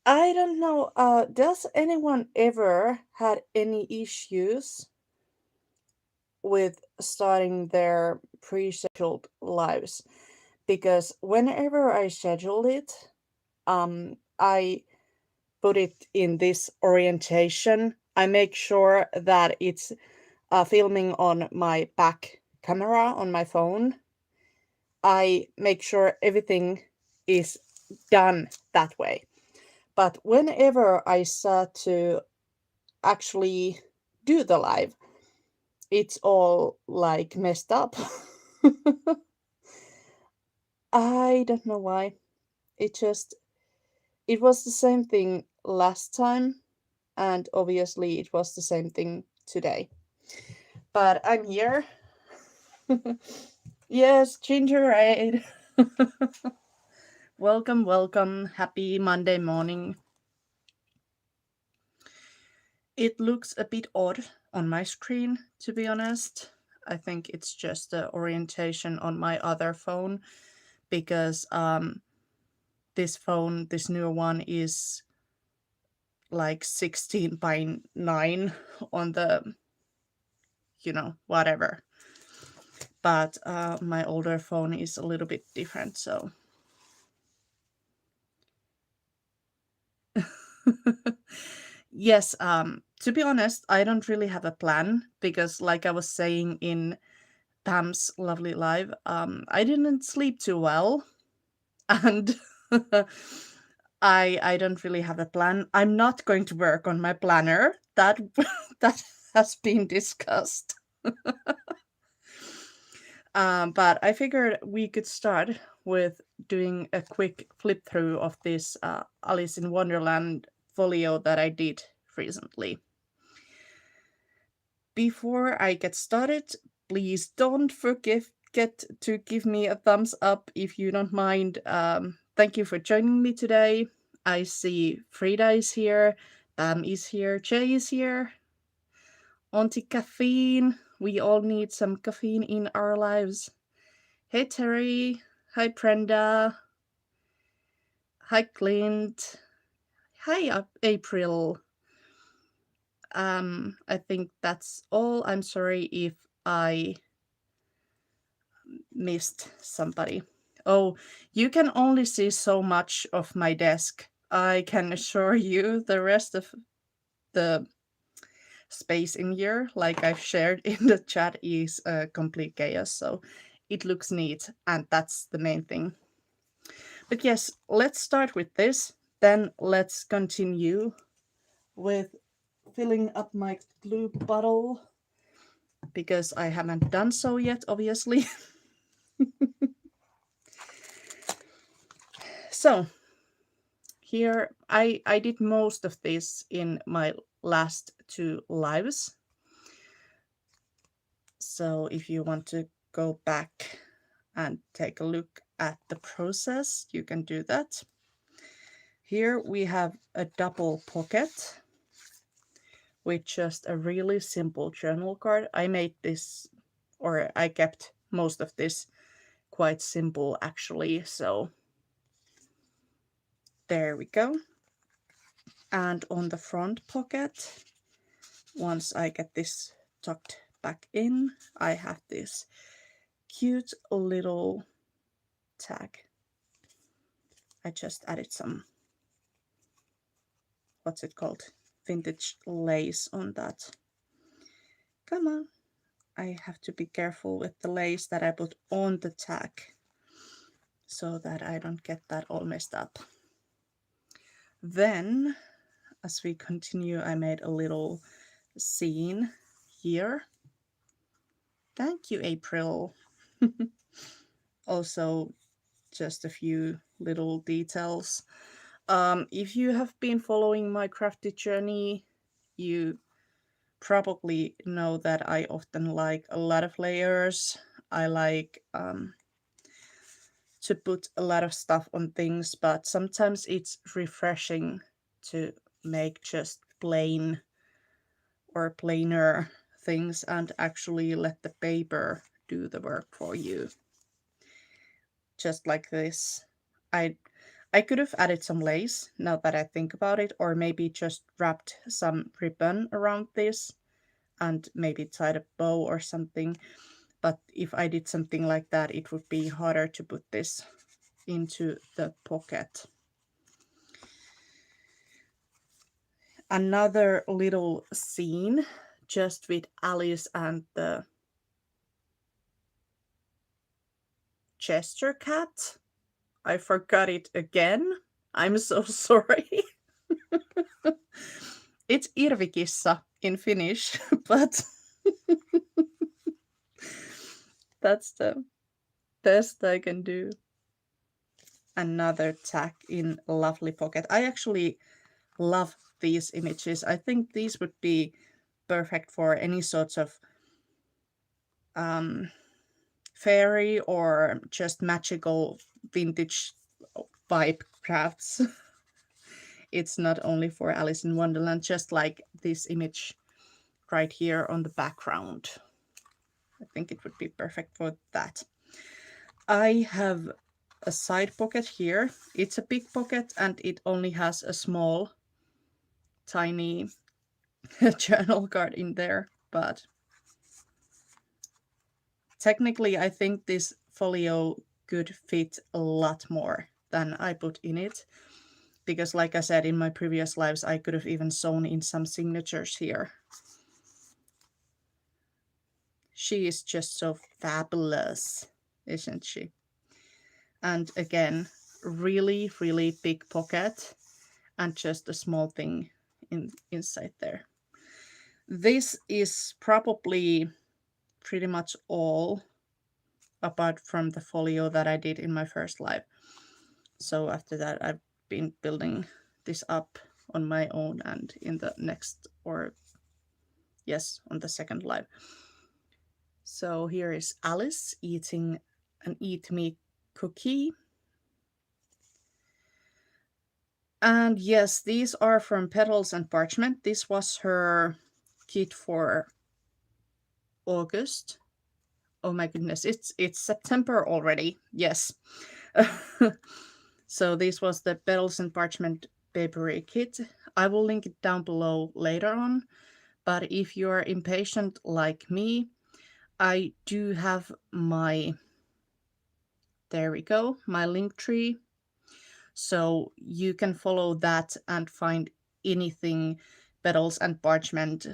I don't know. Does anyone ever had any issues with starting their pre-scheduled lives? Because whenever I schedule it, I put it in this orientation. I make sure that it's filming on my back camera on my phone. I make sure everything is done that way. But whenever I start to actually do the live, it's all like messed up. I don't know why. It was the same thing last time, and obviously it was the same thing today. But I'm here. Yes, Ginger Ale. Welcome, welcome. Happy Monday morning. It looks a bit odd on my screen, to be honest. I think it's just the orientation on my other phone because this phone, this newer one, is like 16 by 9 on the, whatever. But my older phone is a little bit different, so. Yes, to be honest, I don't really have a plan because, like I was saying in Pam's lovely live, I didn't sleep too well, and I don't really have a plan. I'm not going to work on my planner. That that has been discussed. But I figured we could start with doing a quick flip through of this Alice in Wonderland folio that I did recently. Before I get started, please don't forget to give me a thumbs up if you don't mind. Thank you for joining me today. I see Frida is here, Pam is here, Jay is here. Auntie Caffeine. We all need some caffeine in our lives. Hey Terry. Hi Brenda. Hi Clint. Hi April. I think that's all. I'm sorry if I missed somebody. Oh, you can only see so much of my desk. I can assure you the rest of the space in here, like I've shared in the chat, is a complete chaos. So it looks neat, and that's the main thing. But yes, let's start with this. Then let's continue with filling up my glue bottle because I haven't done so yet, obviously. So here I did most of this in my last two lives. So if you want to go back and take a look at the process, you can do that. Here we have a double pocket with just a really simple journal card. I made this, or I kept most of this quite simple actually. So there we go. And on the front pocket, once I get this tucked back in, I have this cute little tag. I just added some, what's it called? Vintage lace on that. Come on. I have to be careful with the lace that I put on the tag so that I don't get that all messed up. Then, as we continue, I made a little scene here. Thank you, April. Also, just a few little details. If you have been following my crafty journey, you probably know that I often like a lot of layers. I like to put a lot of stuff on things, but sometimes it's refreshing to make just plain or plainer things and actually let the paper do the work for you. Just like this. I I could have added some lace now that I think about it, or maybe just wrapped some ribbon around this and maybe tied a bow or something. But if I did something like that, it would be harder to put this into the pocket. Another little scene just with Alice and the Chester cat. I forgot it again. I'm so sorry. It's Irvikissa in Finnish, but that's the best I can do. Another tag in lovely pocket. I actually love these images. I think these would be perfect for any sorts of fairy or just magical vintage vibe crafts. It's not only for Alice in Wonderland, just like this image right here on the background. I think it would be perfect for that. I have a side pocket here. It's a big pocket and it only has a small, tiny journal card in there, but technically I think this folio could fit a lot more than I put in it, because like I said in my previous lives, I could have even sewn in some signatures here. She is just so fabulous, isn't she? And again, really, really big pocket and just a small thing inside there. This is probably pretty much all apart from the folio that I did in my first live. So after that, I've been building this up on my own and in the next, or yes, on the second live. So here is Alice eating an Eat Me cookie. And yes, these are from Petals and Parchment. This was her kit for August. Oh my goodness, it's September already. Yes. So this was the Petals and Parchment papery kit. I will link it down below later on. But if you're impatient like me, I do have my, there we go, my link tree. So you can follow that and find anything Petals and Parchment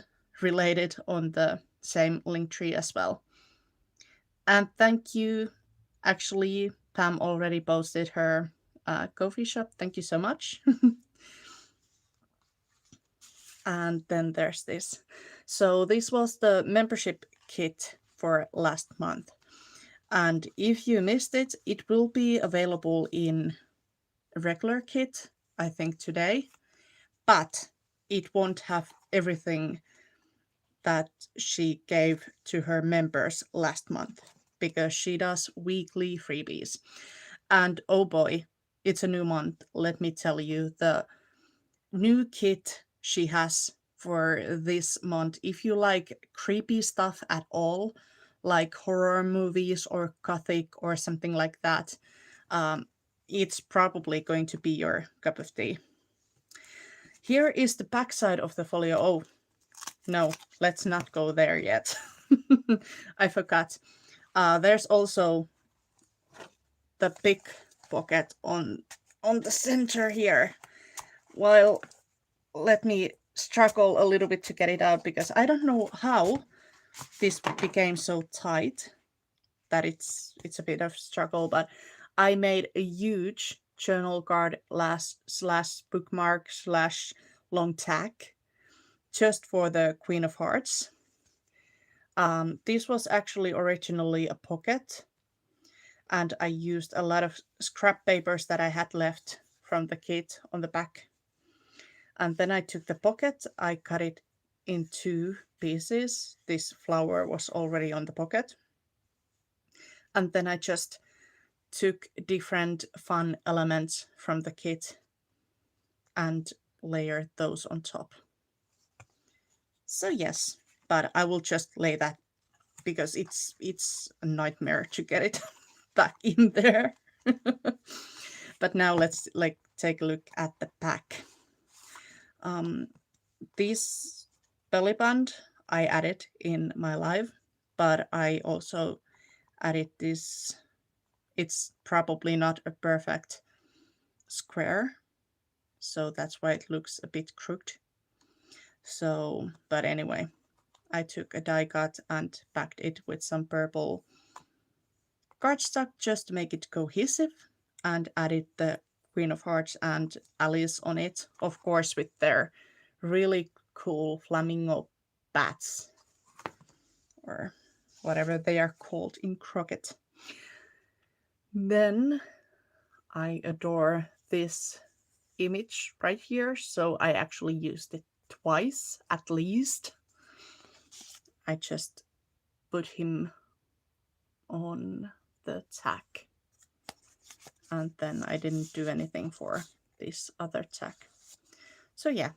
related on the same link tree as well. And thank you. Actually, Pam already posted her Ko-fi shop. Thank you so much. And then there's this. So this was the membership kit for last month. And if you missed it, it will be available in a regular kit, I think today. But it won't have everything that she gave to her members last month, because she does weekly freebies. And oh boy, it's a new month. Let me tell you, the new kit she has for this month, if you like creepy stuff at all, like horror movies or gothic or something like that, it's probably going to be your cup of tea. Here is the backside of the folio. Oh, no, let's not go there yet. I forgot. There's also the big pocket on the center here. Well, let me struggle a little bit to get it out, because I don't know how this became so tight that it's a bit of struggle, but I made a huge journal card slash bookmark slash long tag just for the Queen of Hearts. This was actually originally a pocket, and I used a lot of scrap papers that I had left from the kit on the back. And then I took the pocket, I cut it in 2 pieces. This flower was already on the pocket. And then I just took different fun elements from the kit and layered those on top. So yes, but I will just lay that, because it's a nightmare to get it back in there. But now let's like take a look at the pack. This belly band I added in my live, but I also added this. It's probably not a perfect square, so that's why it looks a bit crooked. So, but anyway, I took a die cut and packed it with some purple cardstock just to make it cohesive, and added the Queen of Hearts and Alice on it, of course with their really cool flamingo bats, or whatever they are called in Croquet. Then I adore this image right here, so I actually used it twice at least. I just put him on the tack, and then I didn't do anything for this other tack. So yeah,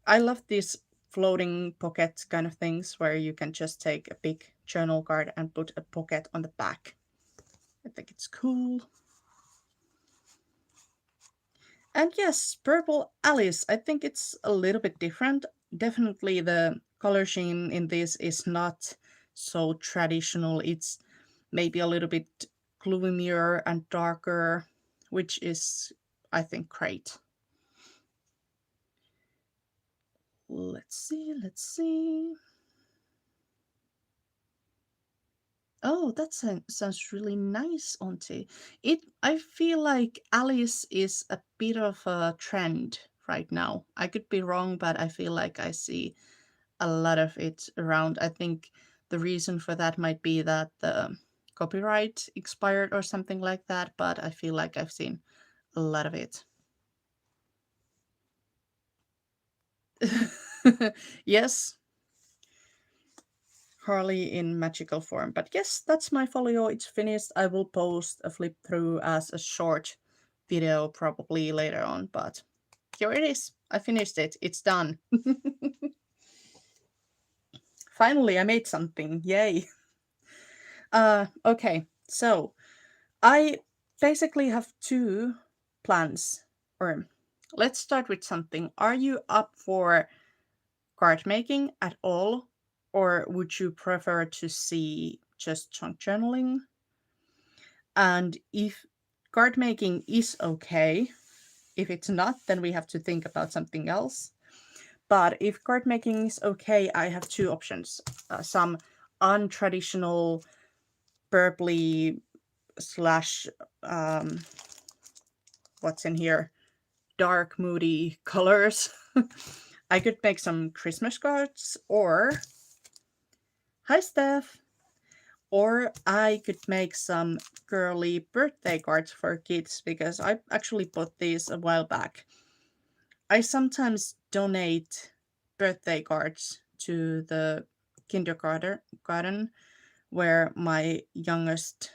I love these floating pocket kind of things where you can just take a big journal card and put a pocket on the back. I think it's cool. And yes, Purple Alice, I think it's a little bit different. Definitely the color scheme in this is not so traditional. It's maybe a little bit gloomier and darker, which is, I think, great. Let's see. Oh, that sounds really nice, Auntie. I feel like Alice is a bit of a trend right now. I could be wrong, but I feel like I see a lot of it around. I think the reason for that might be that the copyright expired or something like that, but I feel like I've seen a lot of it. Yes, Harley in magical form. But yes, that's my folio. It's finished. I will post a flip through as a short video probably later on, but here it is. I finished it. It's done. Finally, I made something. Yay. Okay, so I basically have two plans. Or let's start with something. Are you up for card making at all? Or would you prefer to see just chunk journaling? And if card making is okay, if it's not, then we have to think about something else. But if card making is okay, I have two options. Some untraditional purpley slash what's in here, dark moody colors. I could make some Christmas cards, or hi Steph, or I could make some girly birthday cards for kids, because I actually bought these a while back. I sometimes donate birthday cards to the kindergarten where my youngest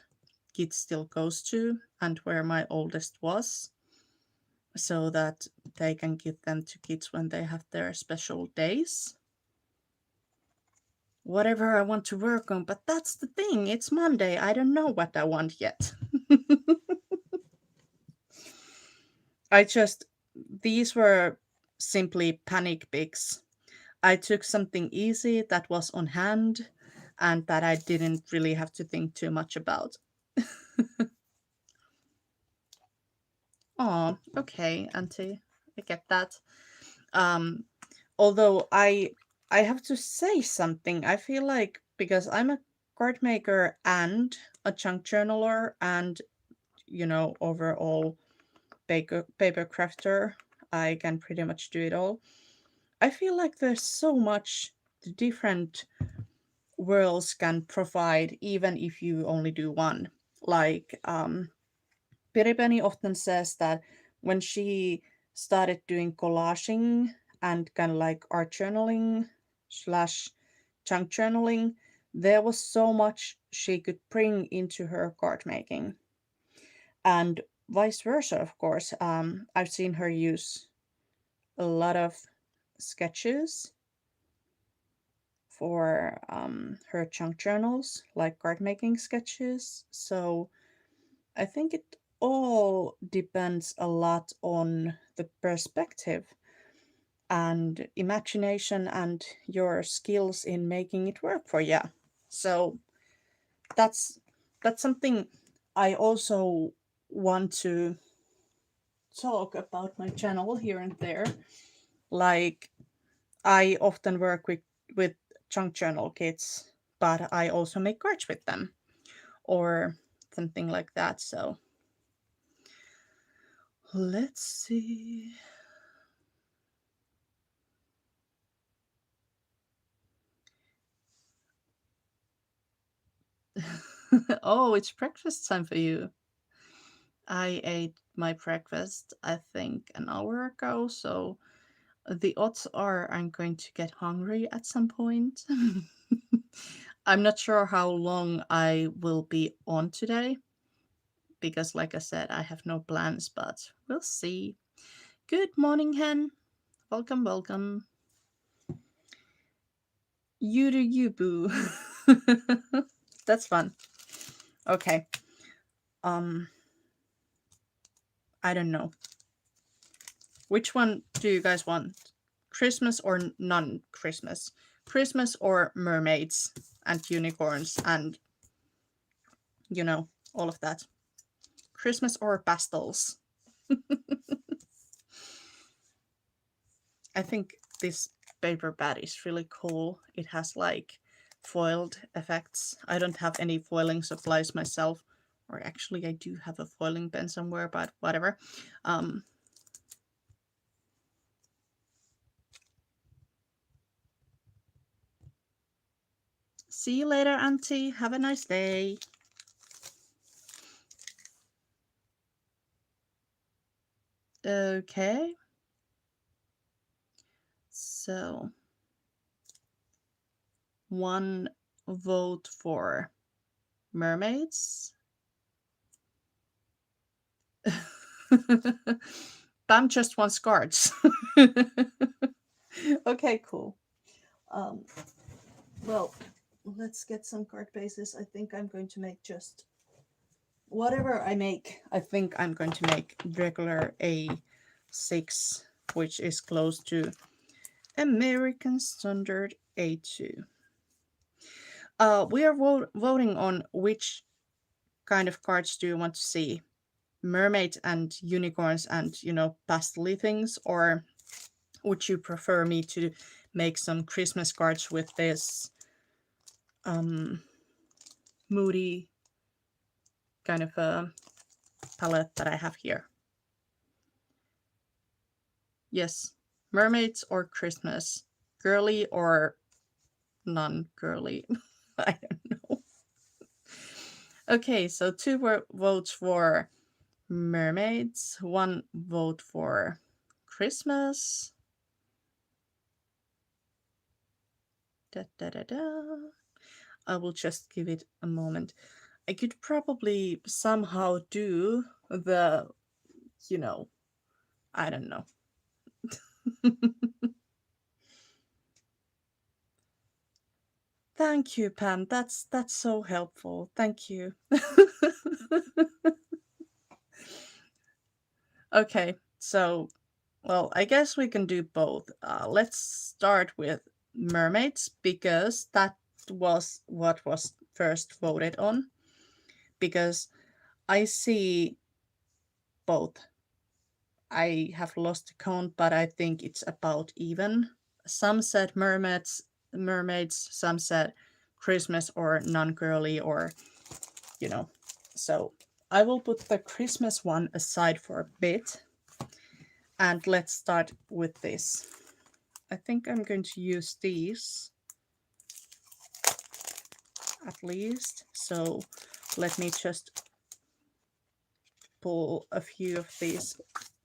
kid still goes to and where my oldest was, so that they can give them to kids when they have their special days. Whatever I want to work on, but that's the thing, it's Monday, I don't know what I want yet. These were simply panic picks. I took something easy that was on hand and that I didn't really have to think too much about. Oh, okay, Auntie, I get that. Um, although I have to say something. I feel like because I'm a card maker and a chunk journaler and overall paper crafter, I can pretty much do it all. I feel like there's so much the different worlds can provide, even if you only do one. Like Penny often says that when she started doing collaging and kind of like art journaling slash chunk journaling, there was so much she could bring into her card making. And vice versa, of course. I've seen her use a lot of sketches for her chunk journals, like card making sketches. So I think it all depends a lot on the perspective and imagination and your skills in making it work for you. So that's something I also want to talk about my channel here and there. Like I often work with junk journal kits, but I also make cards with them or something like that. So let's see. Oh, it's breakfast time for you. I ate my breakfast, I think, an hour ago, so the odds are I'm going to get hungry at some point. I'm not sure how long I will be on today because, like I said, I have no plans, but we'll see. Good morning, Hen. Welcome, welcome. You do you, boo. That's fun. Okay. Um, I don't know. Which one do you guys want? Christmas or non-Christmas? Christmas or mermaids and unicorns and, you know, all of that? Christmas or pastels? I think this paper pad is really cool. It has like foiled effects. I don't have any foiling supplies myself. Or actually, I do have a foiling pen somewhere, but whatever. See you later, Auntie. Have a nice day. Okay. So, one vote for mermaids. Bam just wants cards. Okay, cool. Well, let's get some card bases. I think I'm going to make just whatever I make. I think I'm going to make regular A6, which is close to American Standard A2. We are voting on which kind of cards do you want to see? Mermaids and unicorns and, you know, pastel things, or would you prefer me to make some Christmas cards with this moody kind of a palette that I have here? Yes, mermaids or Christmas, girly or non-girly. I don't know. Okay, so two votes for mermaids, one vote for Christmas. Da, da, da, da. I will just give it a moment. I could probably somehow do the, you know, I don't know. Thank you, Pam. That's so helpful. Thank you. Okay, so, well, I guess we can do both. Let's start with mermaids because that was what was first voted on. Because I see both. I have lost count, but I think it's about even. Some said mermaids, some said Christmas or non-girly or, you know. So I will put the Christmas one aside for a bit. And let's start with this. I think I'm going to use these at least. So let me just pull a few of these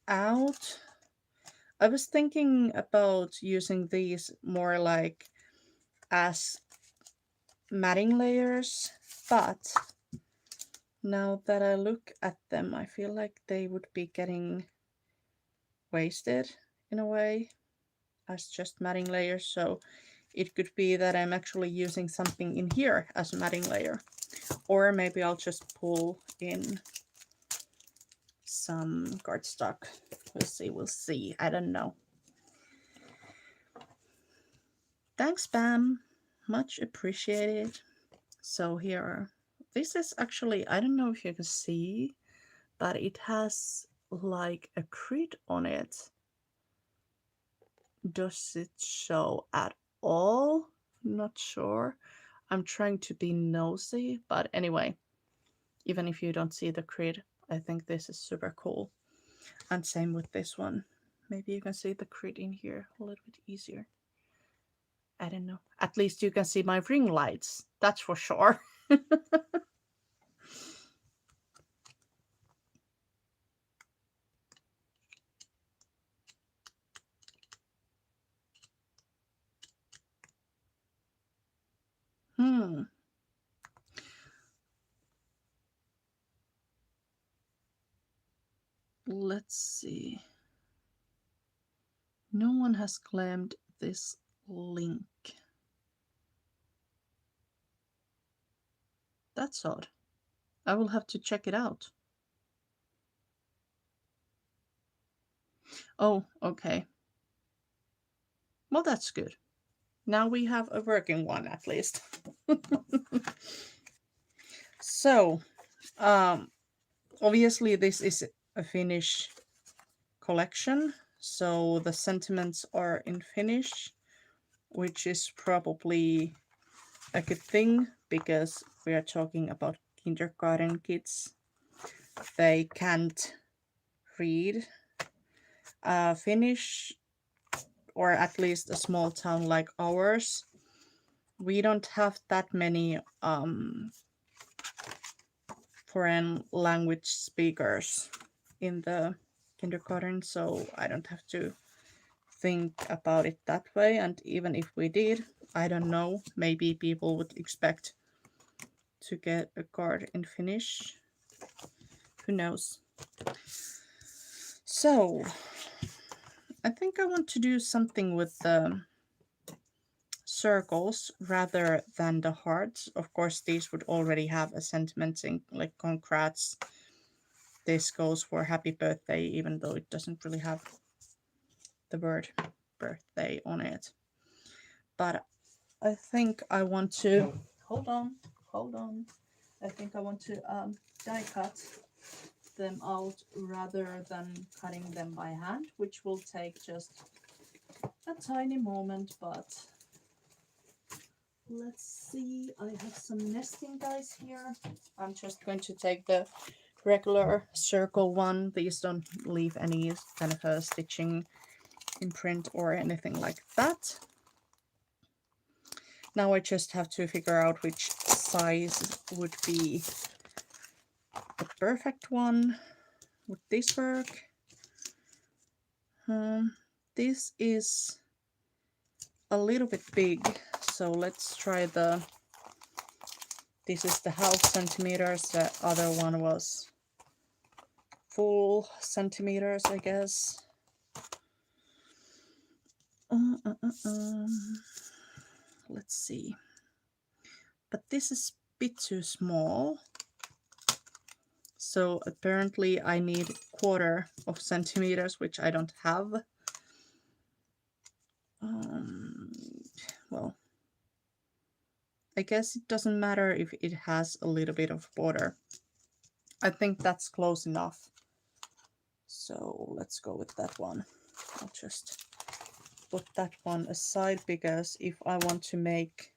out. I was thinking about using these more like as matting layers, but now that I look at them, I feel like they would be getting wasted in a way as just matting layers. So it could be that I'm actually using something in here as a matting layer, or maybe I'll just pull in some cardstock. We'll see. I don't know. Thanks, Pam. Much appreciated. So here, this is actually, I don't know if you can see, but it has like a crit on it. Does it show at all? Not sure. I'm trying to be nosy, but anyway, even if you don't see the crit, I think this is super cool. And same with this one. Maybe you can see the crit in here a little bit easier. I don't know. At least you can see my ring lights. That's for sure. Let's see. No one has claimed this link. That's odd. I will have to check it out. Oh, okay. Well, that's good. Now we have a working one at least. So, obviously this is a Finnish collection, so the sentiments are in Finnish, which is probably a good thing because we are talking about kindergarten kids. They can't read Finnish, or at least a small town like ours. We don't have that many foreign language speakers in the kindergarten, so I don't have to think about it that way. And even if we did, I don't know, maybe people would expect to get a card in Finnish. Who knows? So I think I want to do something with the circles rather than the hearts. Of course, these would already have a sentiment in, like congrats. This goes for happy birthday, even though it doesn't really have the word birthday on it. But I think I want to hold on. I think I want to die cut them out rather than cutting them by hand, which will take just a tiny moment, but let's see. I have some nesting dies here. I'm just going to take the regular circle one. These don't leave any kind of a stitching imprint or anything like that. Now I just have to figure out which size would be the perfect one. Would this work? This is a little bit big, so let's try the, this is the half centimeters, the other one was full centimeters, I guess. Let's see. But this is a bit too small. So apparently I need 1/4 of centimeters, which I don't have. Well, I guess it doesn't matter if it has a little bit of border. I think that's close enough. So let's go with that one. I'll just put that one aside because if I want to make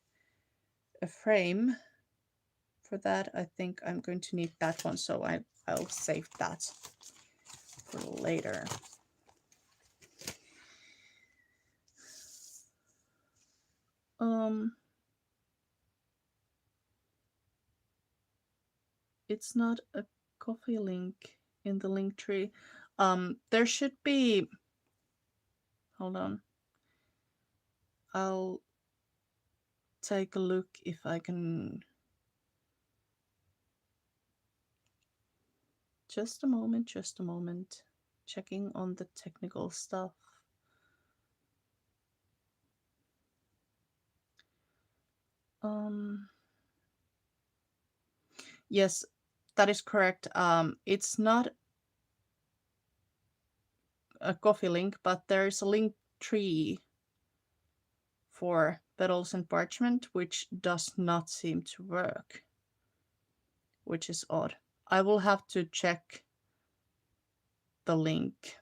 a frame for that, I think I'm going to need that one. So I'll save that for later. It's not a coffee link in the link tree. There should be, hold on. I'll take a look if I can. Just a moment. Checking on the technical stuff. Yes, that is correct. It's not a coffee link, but there's a link tree for Petals and Parchment, which does not seem to work, which is odd. I will have to check the link.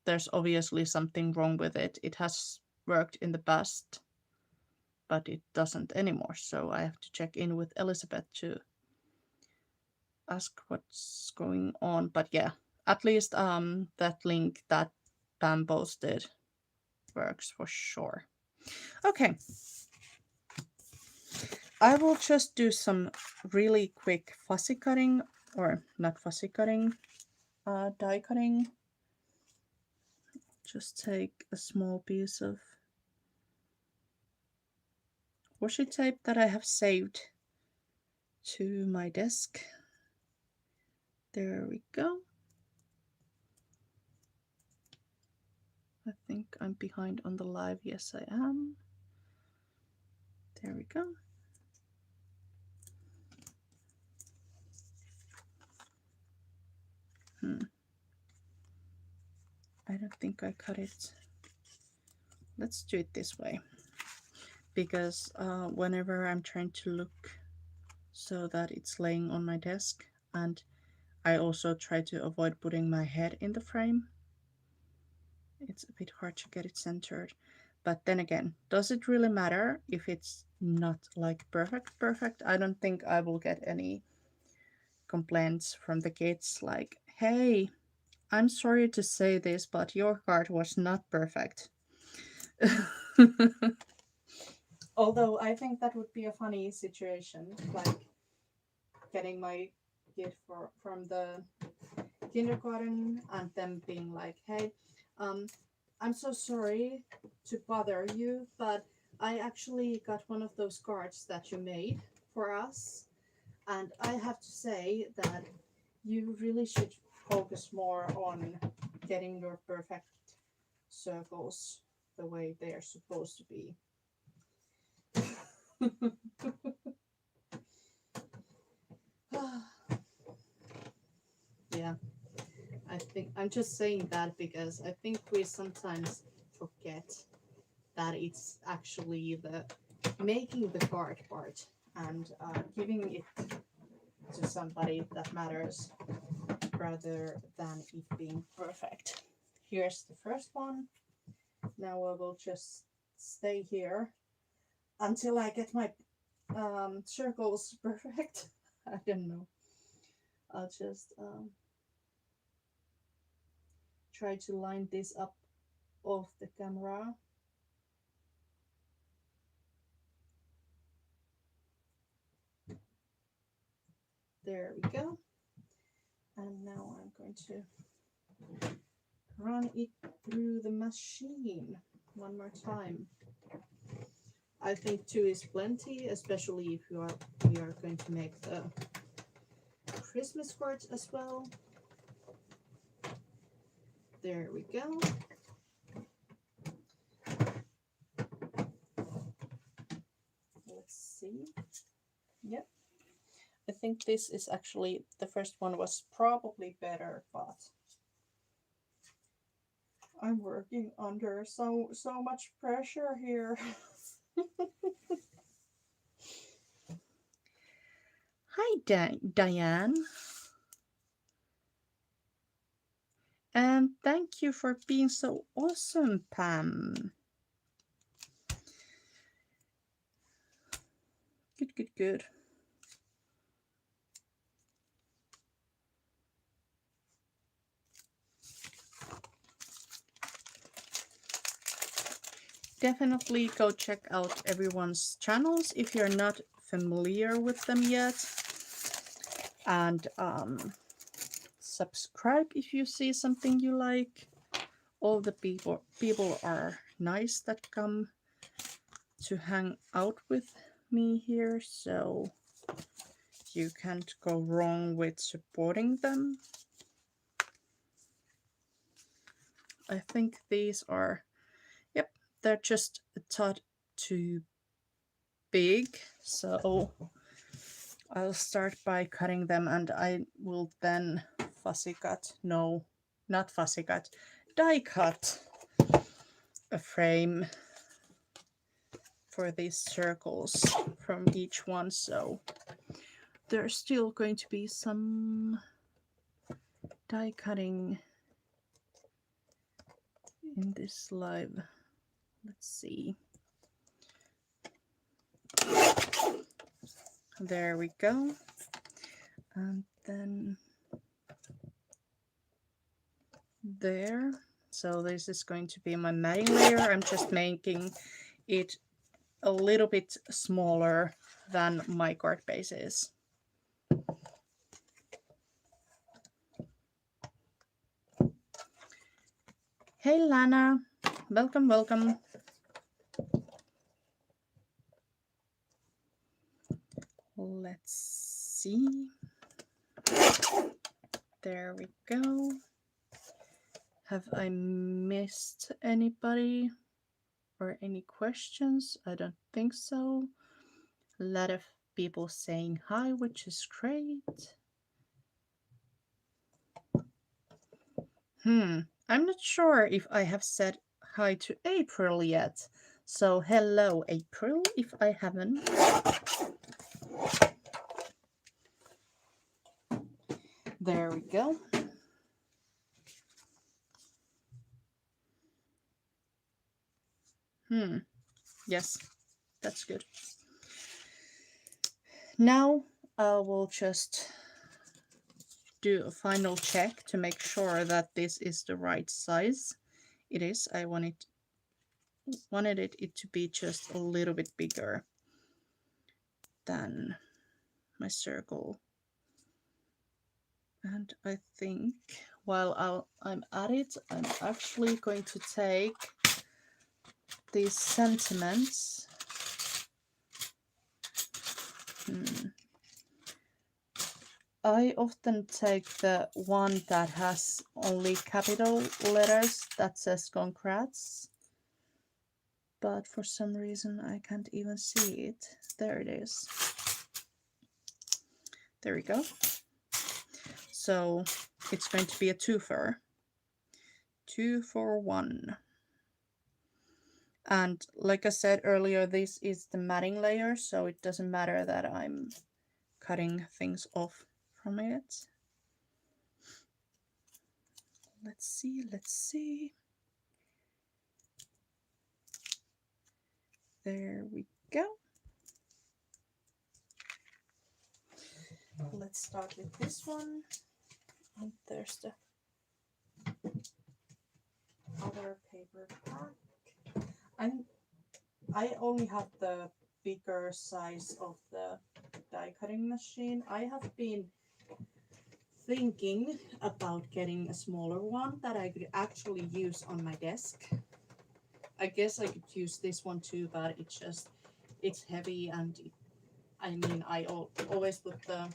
There's obviously something wrong with it. It has worked in the past, but it doesn't anymore. So I have to check in with Elizabeth to ask what's going on. But yeah, at least that link that Pam posted works for sure. Okay. I will just do some really quick fussy cutting, or not fussy cutting, die cutting. Just take a small piece of washi tape that I have saved to my desk. There we go. I think I'm behind on the live. Yes, I am. There we go. I don't think I cut it. Let's do it this way, because whenever I'm trying to look so that it's laying on my desk, and I also try to avoid putting my head in the frame, it's a bit hard to get it centered. But then again, does it really matter if it's not like perfect? I don't think I will get any complaints from the kids like, hey, I'm sorry to say this, but your card was not perfect. Although I think that would be a funny situation, like getting my kid from the kindergarten and them being like, hey, I'm so sorry to bother you, but I actually got one of those cards that you made for us, and I have to say that you really should focus more on getting your perfect circles the way they are supposed to be. Yeah, I think I'm just saying that because I think we sometimes forget that it's actually the making the card part and giving it to somebody that matters rather than it being perfect. Here's the first one. Now I will just stay here until I get my circles perfect. I don't know. I'll just try to line this up off the camera. There we go. And now I'm going to run it through the machine one more time. I think 2 is plenty, especially if we are going to make the Christmas cards as well. There we go. Let's see. Yep. I think this is actually, the first one was probably better, but I'm working under so much pressure here. Hi, Diane. And thank you for being so awesome, Pam. Good. Definitely go check out everyone's channels if you're not familiar with them yet. And subscribe if you see something you like. All the people are nice that come to hang out with me here, so you can't go wrong with supporting them. I think these are, yep, they're just a tad too big, so I'll start by cutting them, and I will then fussy cut, no, not fussy cut, die cut a frame for these circles from each one, so there's still going to be some die cutting in this live. Let's see. There we go. And then there. So this is going to be my matting layer. I'm just making it a little bit smaller than my card base is. Hey Lana, welcome, welcome. Let's see. There we go. Have I missed anybody or any questions? I don't think so. A lot of people saying hi, which is great. I'm not sure if I have said hi to April yet. So hello, April, if I haven't. There we go. Yes, that's good. Now I will just do a final check to make sure that this is the right size. It is. I wanted it to be just a little bit bigger than my circle. And I think while I'm at it, I'm actually going to take these sentiments. I often take the one that has only capital letters that says congrats. But for some reason I can't even see it. There it is. There we go. So it's going to be a twofer. 2 for 1. And like I said earlier, this is the matting layer, so it doesn't matter that I'm cutting things off from it. Let's see, let's see. There we go. Let's start with this one. And there's the other paper pack. I only have the bigger size of the die cutting machine. I have been thinking about getting a smaller one that I could actually use on my desk. I guess I could use this one too, but it's heavy, and I always put the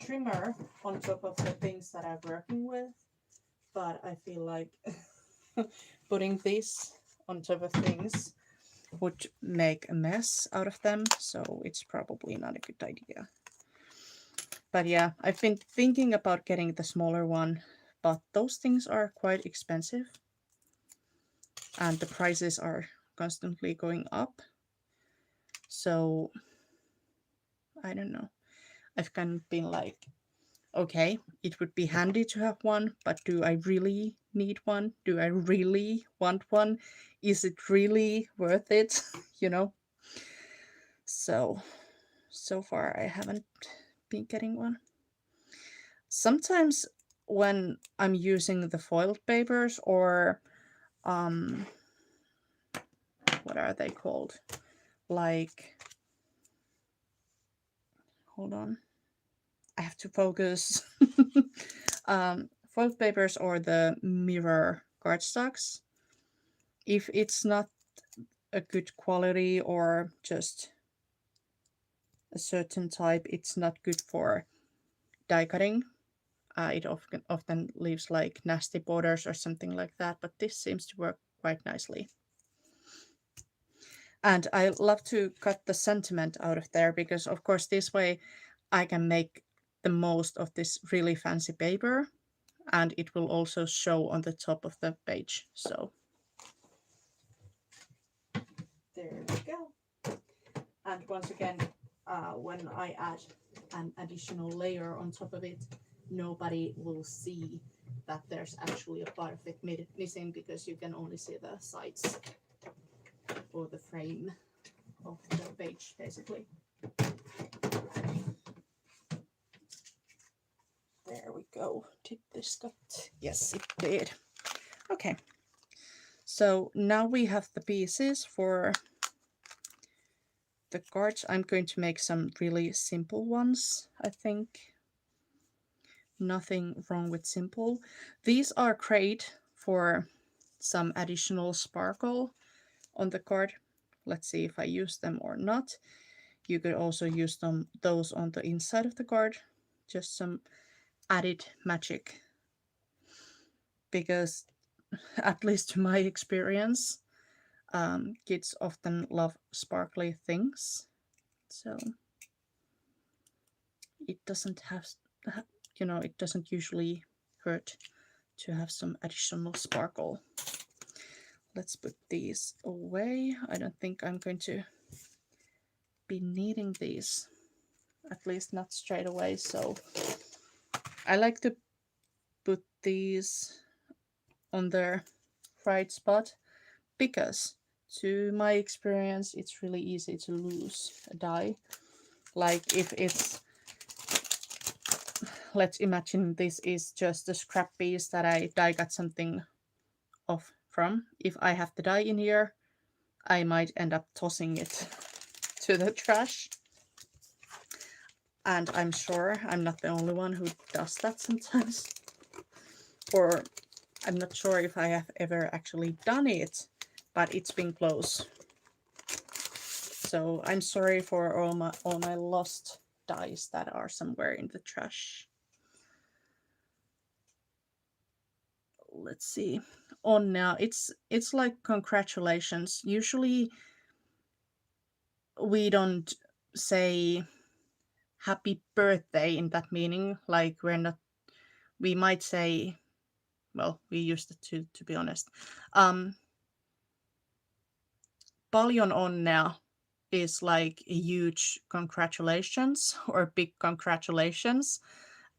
trimmer on top of the things that I'm working with, but I feel like putting this on top of things would make a mess out of them, so it's probably not a good idea. But yeah, I've been thinking about getting the smaller one, but those things are quite expensive and the prices are constantly going up. So I don't know. I've kind of been like, okay, it would be handy to have one, but do I really need one? Do I really want one? Is it really worth it? You know? So far I haven't been getting one. Sometimes when I'm using the foiled papers, or what are they called? Like, hold on, I have to focus. Foiled papers or the mirror cardstocks, if it's not a good quality or just a certain type, it's not good for die cutting. It often leaves like nasty borders or something like that, but this seems to work quite nicely. And I love to cut the sentiment out of there because, of course, this way I can make the most of this really fancy paper. and it will also show on the top of the page. So there we go. And once again, when I add an additional layer on top of it, nobody will see that there's actually a part of it missing, because you can only see the sides or the frame of the page, basically. There we go. Did this cut? Yes, it did. Okay. So now we have the pieces for the cards. I'm going to make some really simple ones, I think. Nothing wrong with simple. These are great for some additional sparkle on the card. Let's see if I use them or not. You could also use those on the inside of the card. Just some added magic. Because, at least to my experience, kids often love sparkly things. So it doesn't have, it doesn't usually hurt to have some additional sparkle. Let's put these away. I don't think I'm going to be needing these, at least not straight away. So I like to put these on their right spot, because to my experience it's really easy to lose a die. Like if it's, let's imagine this is just a scrap piece that I die got something off from. If I have the die in here, I might end up tossing it to the trash. And I'm sure I'm not the only one who does that sometimes. Or I'm not sure if I have ever actually done it, but it's been close. So I'm sorry for all my lost dice that are somewhere in the trash. Let's see. On now, it's like congratulations. Usually we don't say happy birthday in that meaning. Like we might say, well, we used it to be honest. Paljon onnea is like a huge congratulations or big congratulations,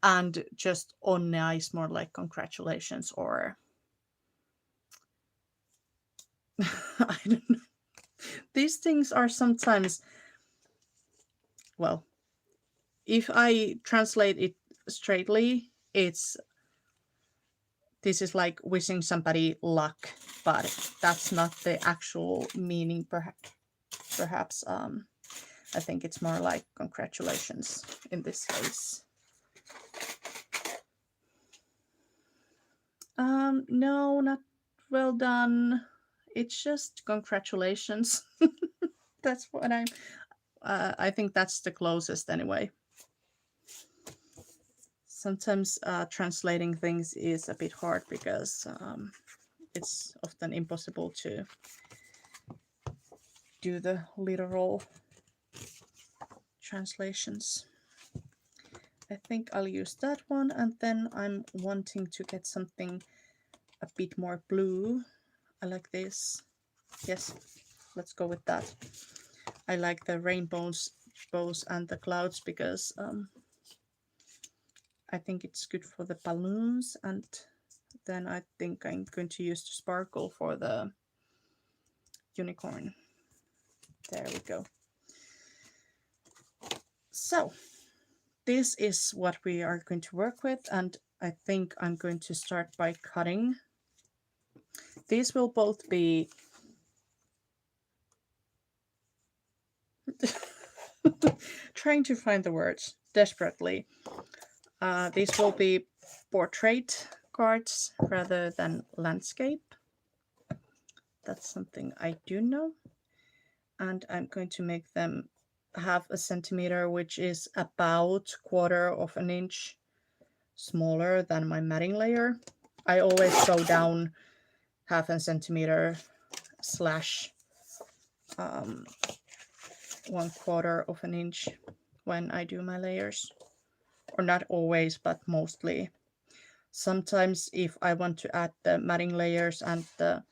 and just onnea is more like congratulations, or I don't know. These things are sometimes, well, if I translate it straightly, this is like wishing somebody luck, but that's not the actual meaning. Perhaps I think it's more like congratulations in this case. No, not well done. It's just congratulations. That's what I think that's the closest anyway. Sometimes translating things is a bit hard, because it's often impossible to do the literal translations. I think I'll use that one, and then I'm wanting to get something a bit more blue. I like this. Yes, let's go with that. I like the rainbows and the clouds, because I think it's good for the balloons, and then I think I'm going to use the sparkle for the unicorn. There we go. So this is what we are going to work with, and I think I'm going to start by cutting. These will both be trying to find the words desperately. These will be portrait cards rather than landscape. That's something I do know. And I'm going to make them 1/2 centimeter, which is about 1/4 inch smaller than my matting layer. I always go down 1/2 centimeter slash 1/4 inch when I do my layers. Or not always, but mostly. Sometimes if I want to add the matting layers and the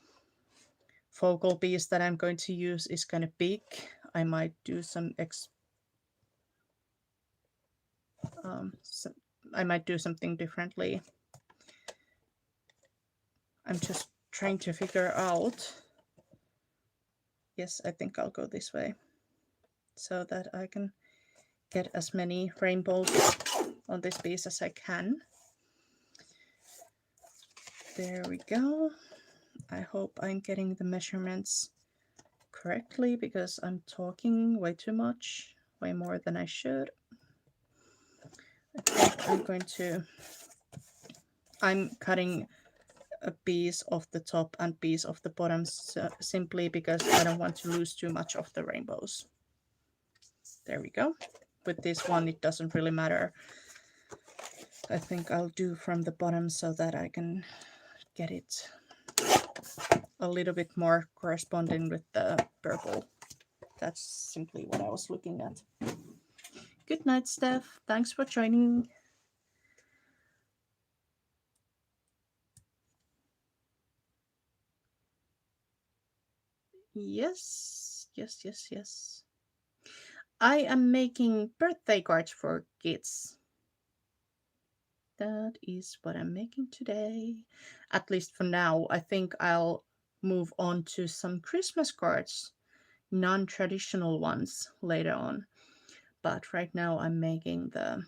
focal piece that I'm going to use is kind of big, I might do I might do something differently. I'm just trying to figure out. Yes, I think I'll go this way so that I can get as many rainbows on this piece as I can. There we go. I hope I'm getting the measurements correctly because I'm talking way too much, way more than I should. I think I'm cutting a piece of the top and piece of the bottom simply because I don't want to lose too much of the rainbows. There we go. With this one, it doesn't really matter. I think I'll do from the bottom so that I can get it a little bit more corresponding with the purple. That's simply what I was looking at. Good night, Steph. Thanks for joining. Yes. I am making birthday cards for kids. That is what I'm making today. At least for now. I think I'll move on to some Christmas cards, non-traditional ones later on. But right now I'm making the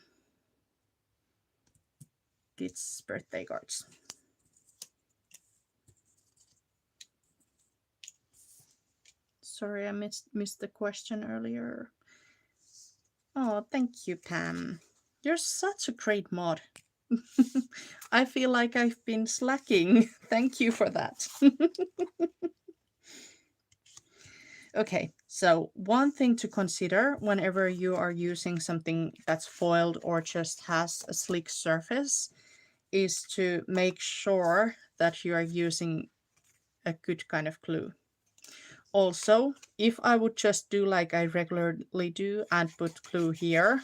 kids' birthday cards. Sorry, I missed the question earlier. Oh, thank you, Pam. You're such a great mod. I feel like I've been slacking. Thank you for that. Okay, so one thing to consider whenever you are using something that's foiled or just has a sleek surface is to make sure that you are using a good kind of glue. Also, if I would just do like I regularly do and put glue here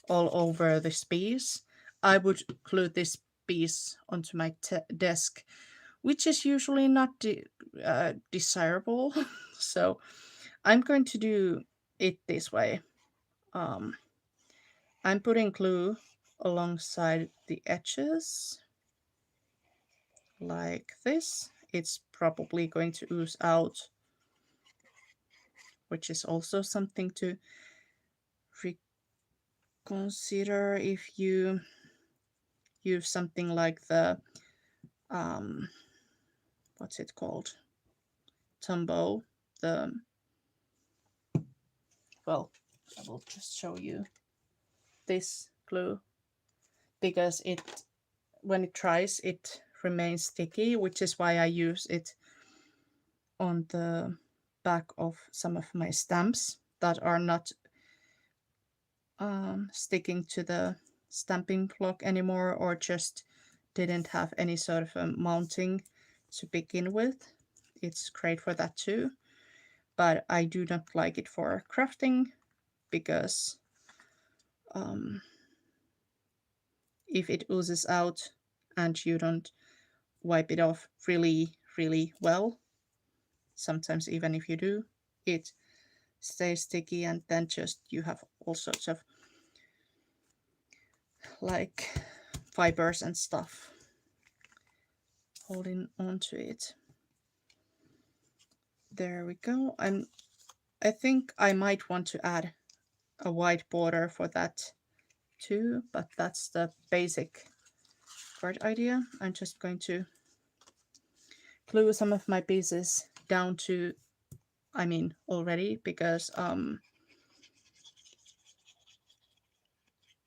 all over this piece, I would glue this piece onto my desk, which is usually not desirable. So I'm going to do it this way. I'm putting glue alongside the edges like this. It's probably going to ooze out, which is also something to consider if you use something like the what's it called, Tombow. Well, I will just show you this glue because when it dries it remains sticky, which is why I use it on the back of some of my stamps that are not sticking to the stamping block anymore or just didn't have any sort of a mounting to begin with. It's great for that too, but I do not like it for crafting because if it oozes out and you don't wipe it off really well, sometimes even if you do, it stays sticky and then just you have all sorts of like fibers and stuff holding onto it. There we go. I think I might want to add a white border for that too, but that's the basic card idea. I'm just going to glue some of my pieces down to, already, because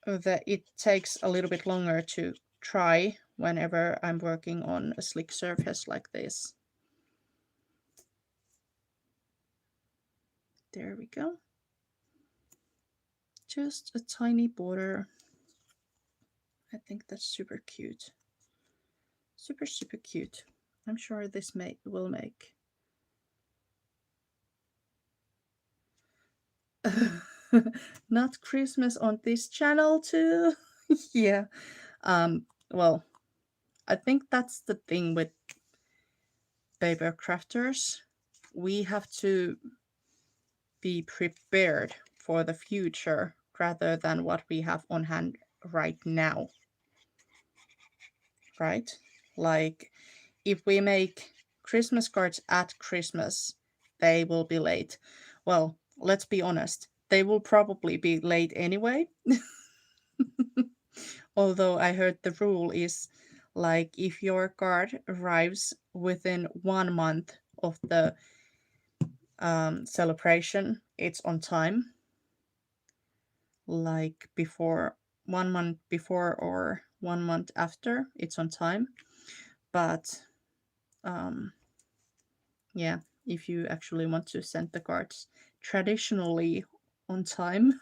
that it takes a little bit longer to dry whenever I'm working on a slick surface like this. There we go. Just a tiny border. I think that's super cute. Super cute. I'm sure this will make. Not Christmas on this channel too. Yeah. Well, I think that's the thing with paper crafters. We have to be prepared for the future rather than what we have on hand right now, right? Like, if we make Christmas cards at Christmas, they will be late. Well, let's be honest, they will probably be late anyway. Although I heard the rule is like if your card arrives within 1 month of the celebration, it's on time. Like before 1 month before or 1 month after, it's on time. But um, yeah, if you actually want to send the cards traditionally on time,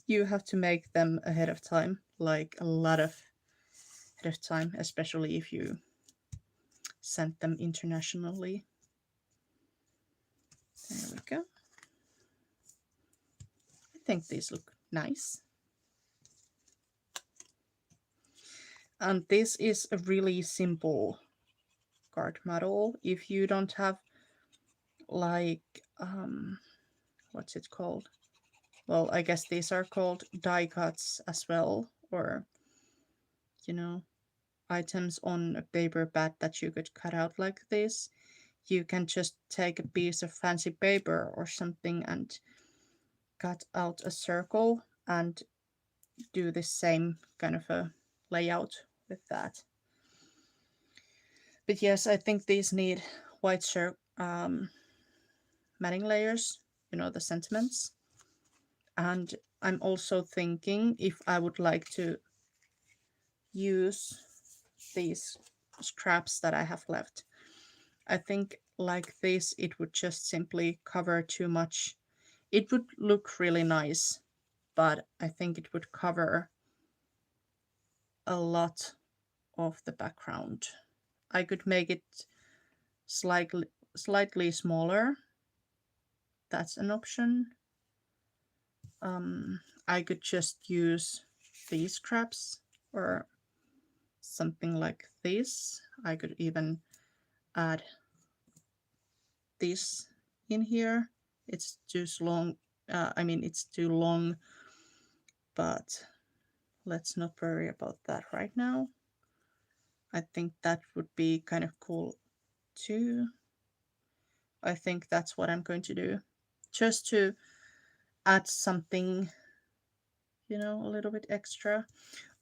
you have to make them ahead of time, like a lot of ahead of time, especially if you send them internationally. There we go. I think these look nice. And this is a really simple card model. If you don't have like what's it called? Well, I guess these are called die cuts as well, or you know, items on a paper pad that you could cut out like this. You can just take a piece of fancy paper or something and cut out a circle and do the same kind of a layout with that. But yes, I think these need white matting layers, the sentiments. And I'm also thinking if I would like to use these scraps that I have left. I think like this, it would just simply cover too much. It would look really nice, but I think it would cover a lot of the background. I could make it slightly smaller. That's an option. I could just use these scraps or something like this. I could even add this in here. It's too long. It's too long, but let's not worry about that right now. I think that would be kind of cool too. I think that's what I'm going to do. Just to add something, a little bit extra.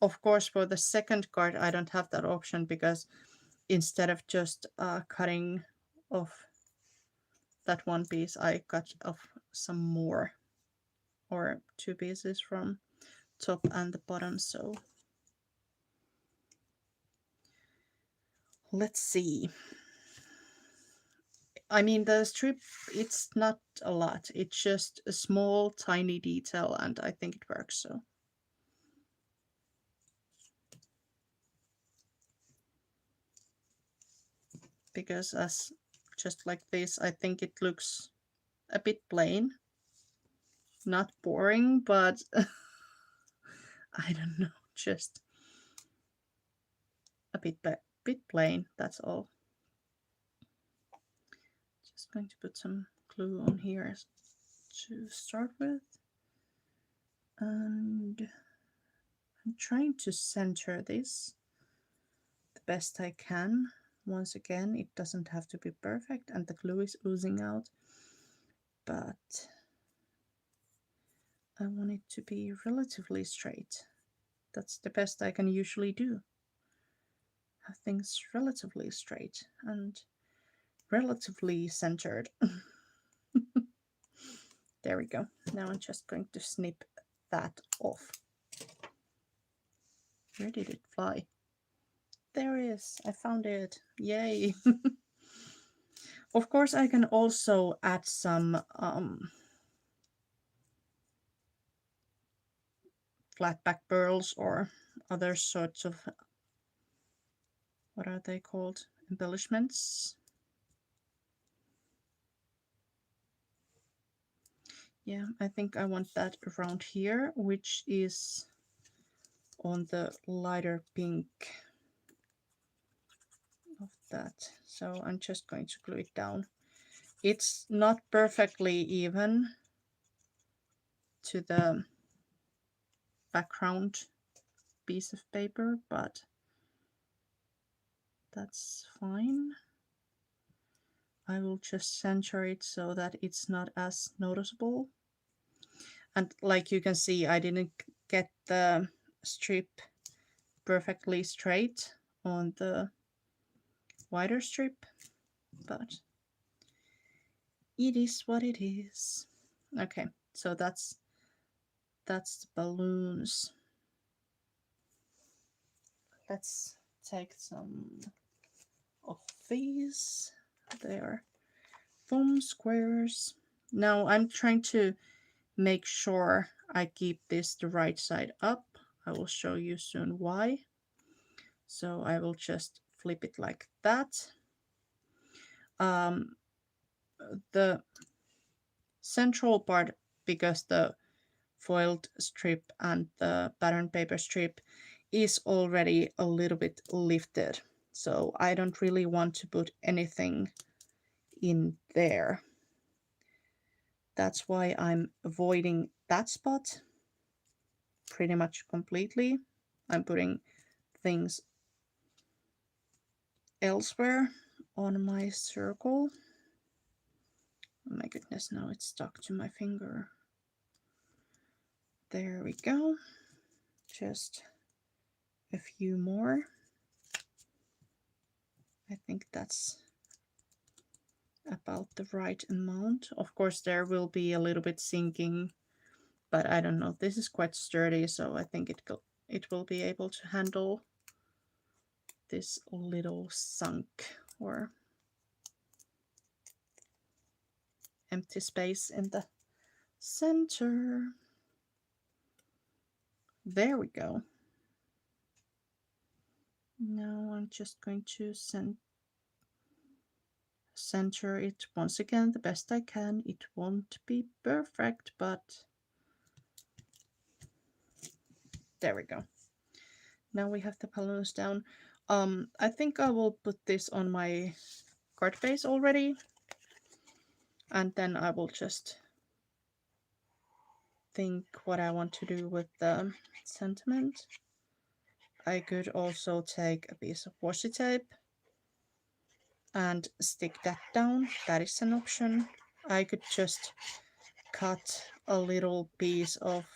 Of course, for the second card, I don't have that option because instead of just cutting off that one piece, I cut off some more, or two pieces from top and the bottom. So let's see. I mean, the strip, it's not a lot. It's just a small, tiny detail, and I think it works. So because as just like this, I think it looks a bit plain. Not boring, but I don't know, just a bit plain, that's all. Just going to put some glue on here to start with. And I'm trying to center this the best I can. Once again, it doesn't have to be perfect and the glue is oozing out, but I want it to be relatively straight. That's the best I can usually do. Have things relatively straight and relatively centered. There we go. Now I'm just going to snip that off. Where did it fly? There it is. I found it. Yay. Of course, I can also add some flat back pearls or other sorts of, what are they called? Embellishments. Yeah, I think I want that around here, which is on the lighter pink of that. So I'm just going to glue it down. It's not perfectly even to the background piece of paper, but that's fine. I will just center it so that it's not as noticeable. And like you can see, I didn't get the strip perfectly straight on the wider strip, but it is what it is. Okay, so that's the balloons. Let's take some of these. They are foam squares. Now I'm trying to make sure I keep this the right side up. I will show you soon why. So I will just flip it like that. The central part, because the foiled strip and the pattern paper strip is already a little bit lifted, so I don't really want to put anything in there. That's why I'm avoiding that spot pretty much completely. I'm putting things elsewhere on my circle. Oh my goodness, now it's stuck to my finger. There we go. Just a few more. I think that's about the right amount. Of course, there will be a little bit sinking, but I don't know. This is quite sturdy, so I think it will be able to handle this little sunk or empty space in the center. There we go. Now I'm just going to center it once again the best I can. It won't be perfect, but there we go. Now we have the balloons down. I think I will put this on my card base already, and then I will just think what I want to do with the sentiment. I could also take a piece of washi tape and stick that down. That is an option. I could just cut a little piece of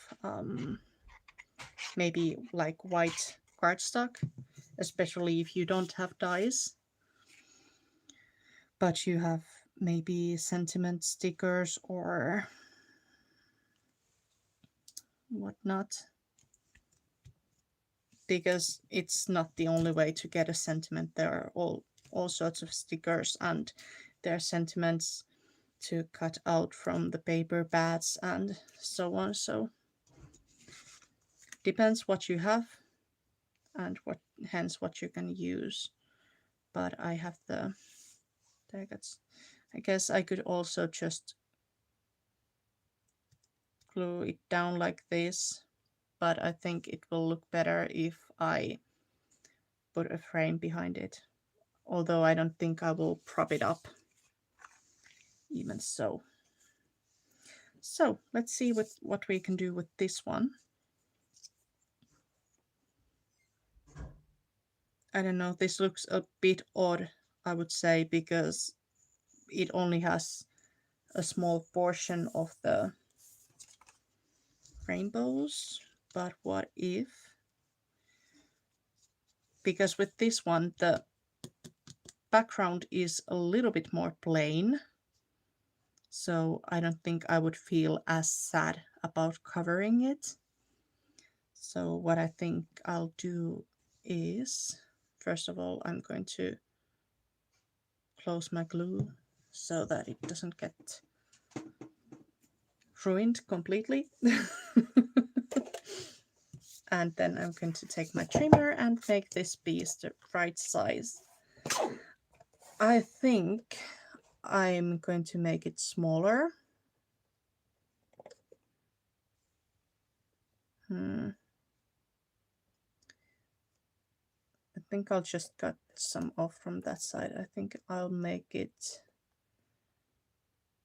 maybe like white cardstock, especially if you don't have dies, but you have maybe sentiment stickers or whatnot, because it's not the only way to get a sentiment. There are all sorts of stickers, and there are sentiments to cut out from the paper pads and so on. So depends what you have and hence what you can use. But I have the targets. I guess I could also just glue it down like this, but I think it will look better if I put a frame behind it, although I don't think I will prop it up even so. So let's see what we can do with this one. I don't know, this looks a bit odd, I would say, because it only has a small portion of the rainbows. But what if, because with this one the background is a little bit more plain, so I don't think I would feel as sad about covering it. So what I think I'll do is, first of all, I'm going to close my glue so that it doesn't get ruined completely. And then I'm going to take my trimmer and make this piece the right size. I think I'm going to make it smaller. think I'll just cut some off from that side. I think I'll make it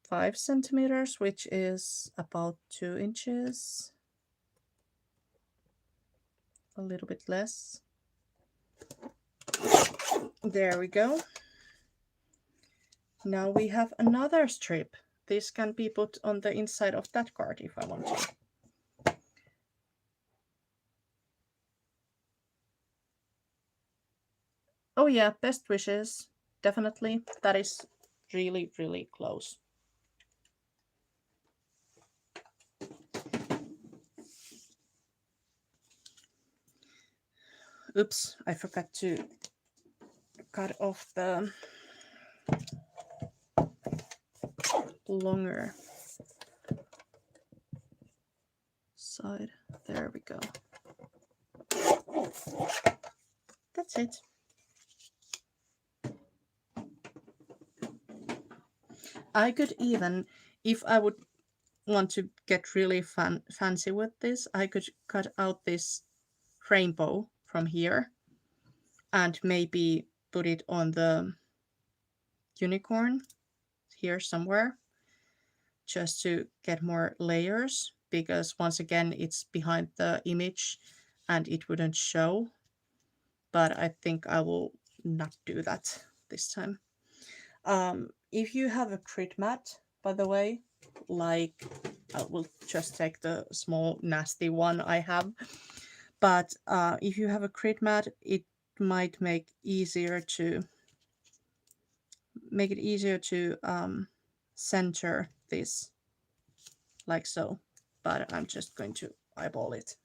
5 centimeters, which is about 2 inches. A little bit less. There we go. Now we have another strip. This can be put on the inside of that card if I want to. Oh yeah, best wishes. Definitely. That is really, really close. Oops, I forgot to cut off the longer side. There we go. That's it. I could even, if I would want to get really fancy with this, I could cut out this rainbow from here and maybe put it on the unicorn here somewhere, just to get more layers, because once again it's behind the image and it wouldn't show. But I think I will not do that this time. If you have a crit mat, by the way, like I will just take the small nasty one I have, but if you have a crit mat, it might make it easier to center this like so, but I'm just going to eyeball it.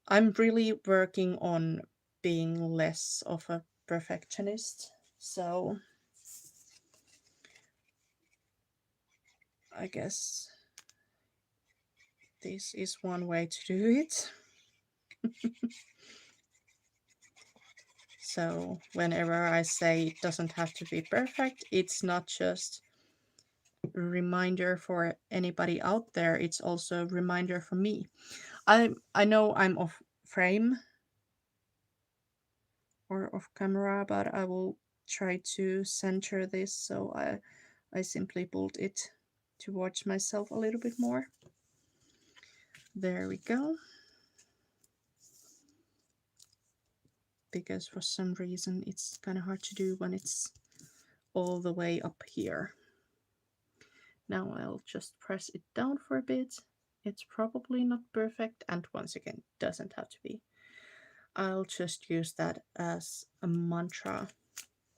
I'm really working on being less of a perfectionist, so I guess this is one way to do it. So whenever I say it doesn't have to be perfect, it's not just a reminder for anybody out there, it's also a reminder for me. I know I'm off frame or off camera, but I will try to center this, so I simply pulled it towards myself a little bit more. There we go. Because for some reason it's kind of hard to do when it's all the way up here. Now I'll just press it down for a bit. It's probably not perfect, and once again, doesn't have to be. I'll just use that as a mantra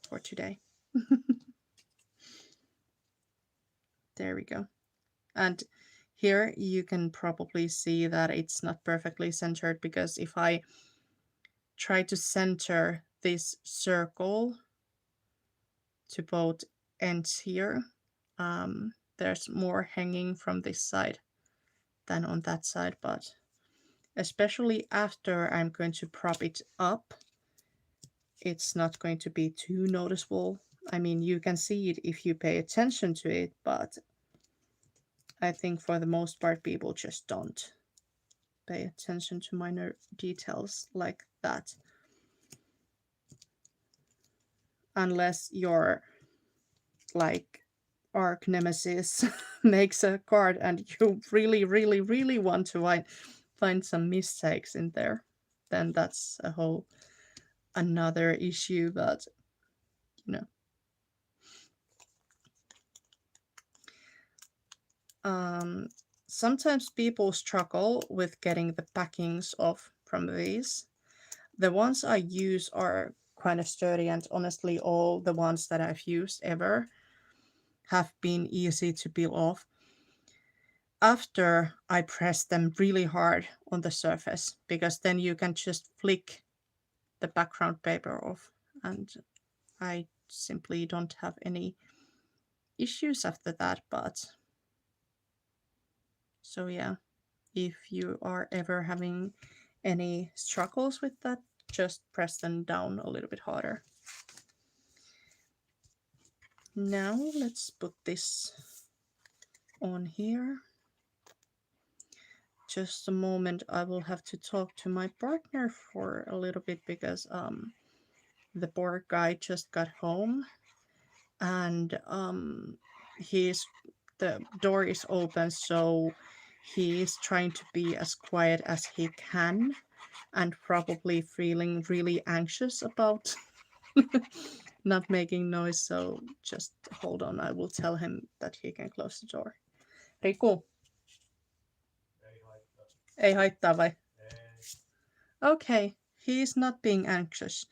for today. There we go. And here you can probably see that it's not perfectly centered, because if I try to center this circle to both ends here, there's more hanging from this side than on that side, but especially after I'm going to prop it up, it's not going to be too noticeable. I mean, you can see it if you pay attention to it, but I think for the most part people just don't pay attention to minor details like that. Unless your like arch nemesis makes a card and you really, really, really want to find some mistakes in there, then that's a whole another issue, but you know. Sometimes people struggle with getting the packings off from these. The ones I use are kind of sturdy, and honestly all the ones that I've used ever have been easy to peel off after I press them really hard on the surface, because then you can just flick the background paper off, and I simply don't have any issues after that. But so yeah, if you are ever having any struggles with that, just press them down a little bit harder. Now let's put this on here. just a moment. I will have to talk to my partner for a little bit because the poor guy just got home and he's the door is open, so he is trying to be as quiet as he can and probably feeling really anxious about not making noise. So just hold on, I will tell him that he can close the door. Riku, ei haittaa vai? Okay, he is not being anxious.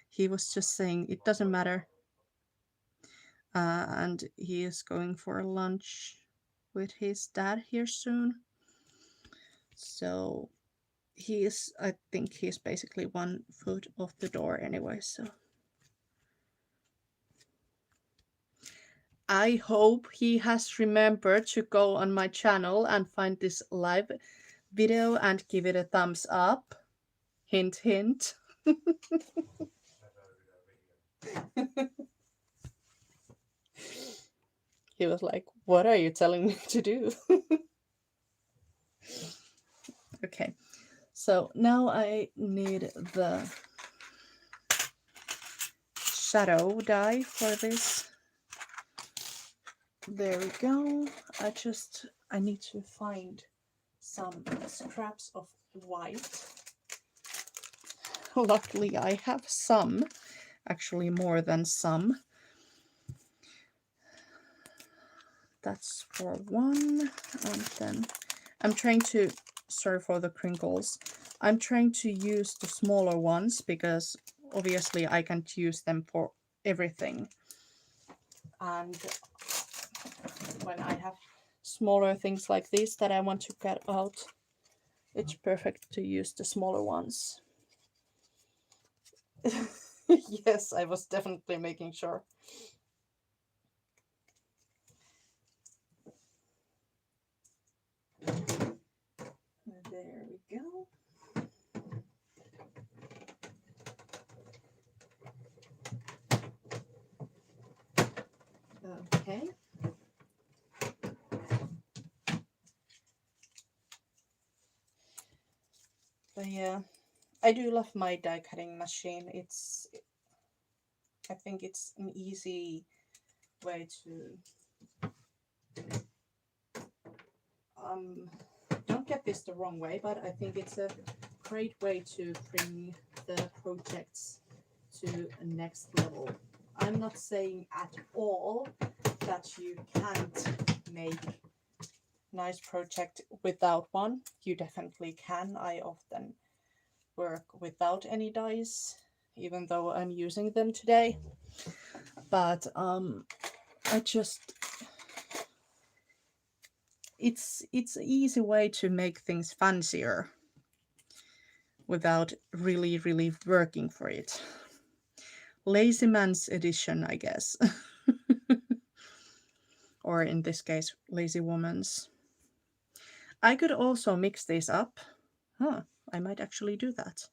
He was just saying it doesn't matter. And he is going for lunch with his dad here soon. So he is, I think he's basically 1 foot off the door anyway, so. I hope he has remembered to go on my channel and find this live video and give it a thumbs up. Hint, hint. He was like, what are you telling me to do? Okay, so now I need the shadow die for this. There we go. I need to find some scraps of white. Luckily I have some, actually more than some. That's for one, and then I'm trying to, sorry for the crinkles, I'm trying to use the smaller ones because obviously I can't use them for everything. And when I have smaller things like this that I want to cut out, it's perfect to use the smaller ones. Yes, I was definitely making sure. There we go. Okay. But yeah, I do love my die cutting machine. I think it's an easy way to don't get this the wrong way, but I think it's a great way to bring the projects to a next level. I'm not saying at all that you can't make nice project without one. You definitely can. I often work without any dies, even though I'm using them today. But I just it's an easy way to make things fancier without really working for it. Lazy man's edition, I guess. Or in this case, lazy woman's. I could also mix these up. Huh, I might actually do that.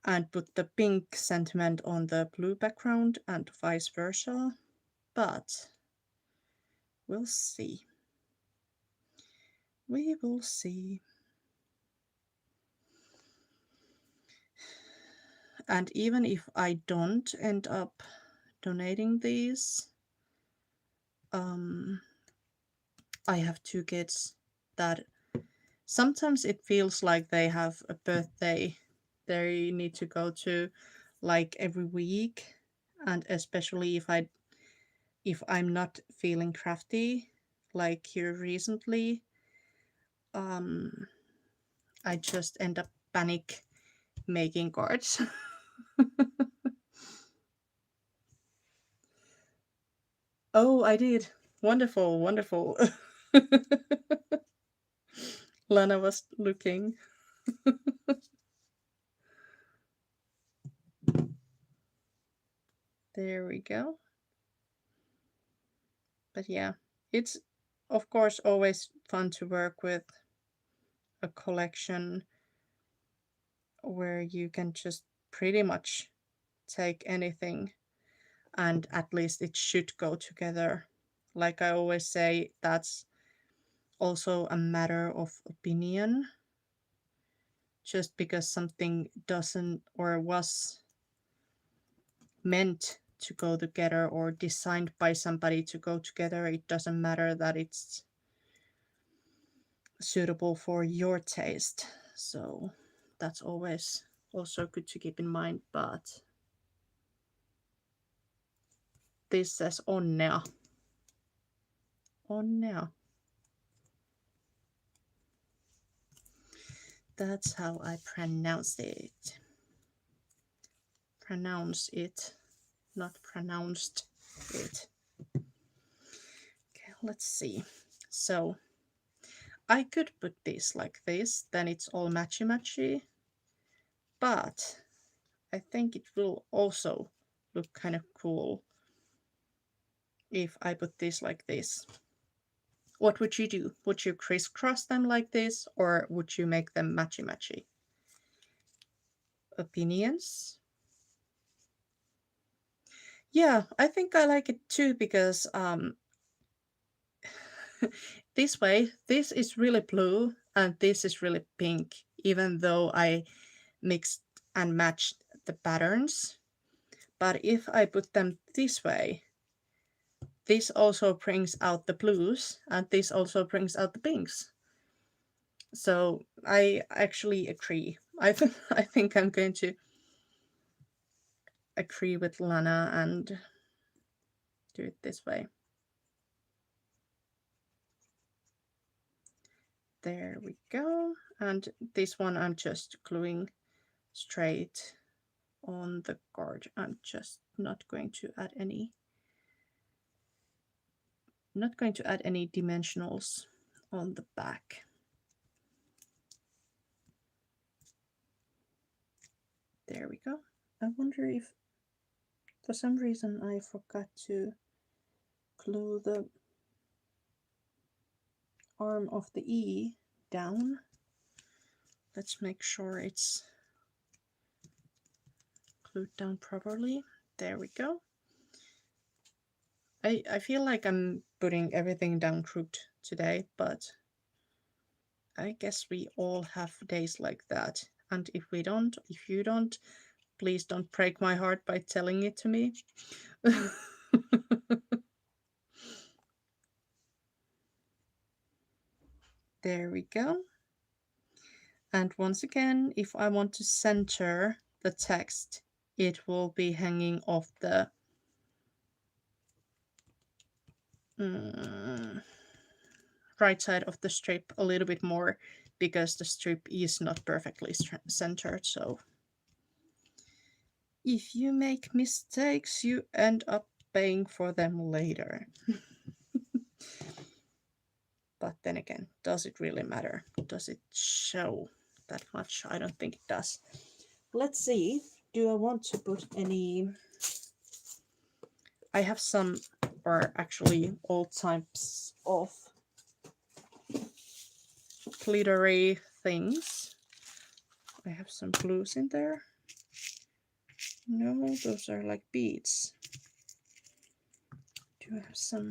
And put the pink sentiment on the blue background and vice versa. But we'll see. We will see. And even if I don't end up donating these, I have 2 kids that sometimes it feels like they have a birthday they need to go to like every week, and especially if I'm not feeling crafty like here recently, I just end up panic making cards. Oh, I did. Wonderful, wonderful. Lana was looking. There we go. But yeah, it's of course always fun to work with a collection where you can just pretty much take anything and at least it should go together. Like I always say, that's also a matter of opinion. Just because something doesn't or was meant to go together or designed by somebody to go together, it doesn't matter that it's suitable for your taste. So that's always also good to keep in mind. But this says onnea. Onnea. That's how I pronounce it. Pronounce it, not pronounced it. Okay, let's see. So I could put this like this, then it's all matchy-matchy. But I think it will also look kind of cool if I put this like this. What would you do? Would you crisscross them like this, or would you make them matchy-matchy? Opinions? Yeah, I think I like it too because this way, this is really blue and this is really pink, even though I mixed and matched the patterns. But if I put them this way, this also brings out the blues and this also brings out the pinks. So I actually agree. I think I'm going to agree with Lana and do it this way. There we go. And this one I'm just gluing straight on the card. I'm just not going to add any dimensionals on the back. There we go. I wonder if for some reason I forgot to glue the arm of the E down. Let's make sure it's glued down properly. There we go. I feel like I'm putting everything down crooked today, but I guess we all have days like that. And if you don't, please don't break my heart by telling it to me. There we go. And once again, if I want to center the text, it will be hanging off the right side of the strip a little bit more because the strip is not perfectly centered. So if you make mistakes, you end up paying for them later. But then again, does it really matter? Does it show that much? I don't think it does. Let's see. Do I want to put any... I have some, or actually all types of glittery things. I have some blues in there. No, those are like beads. Do I have some?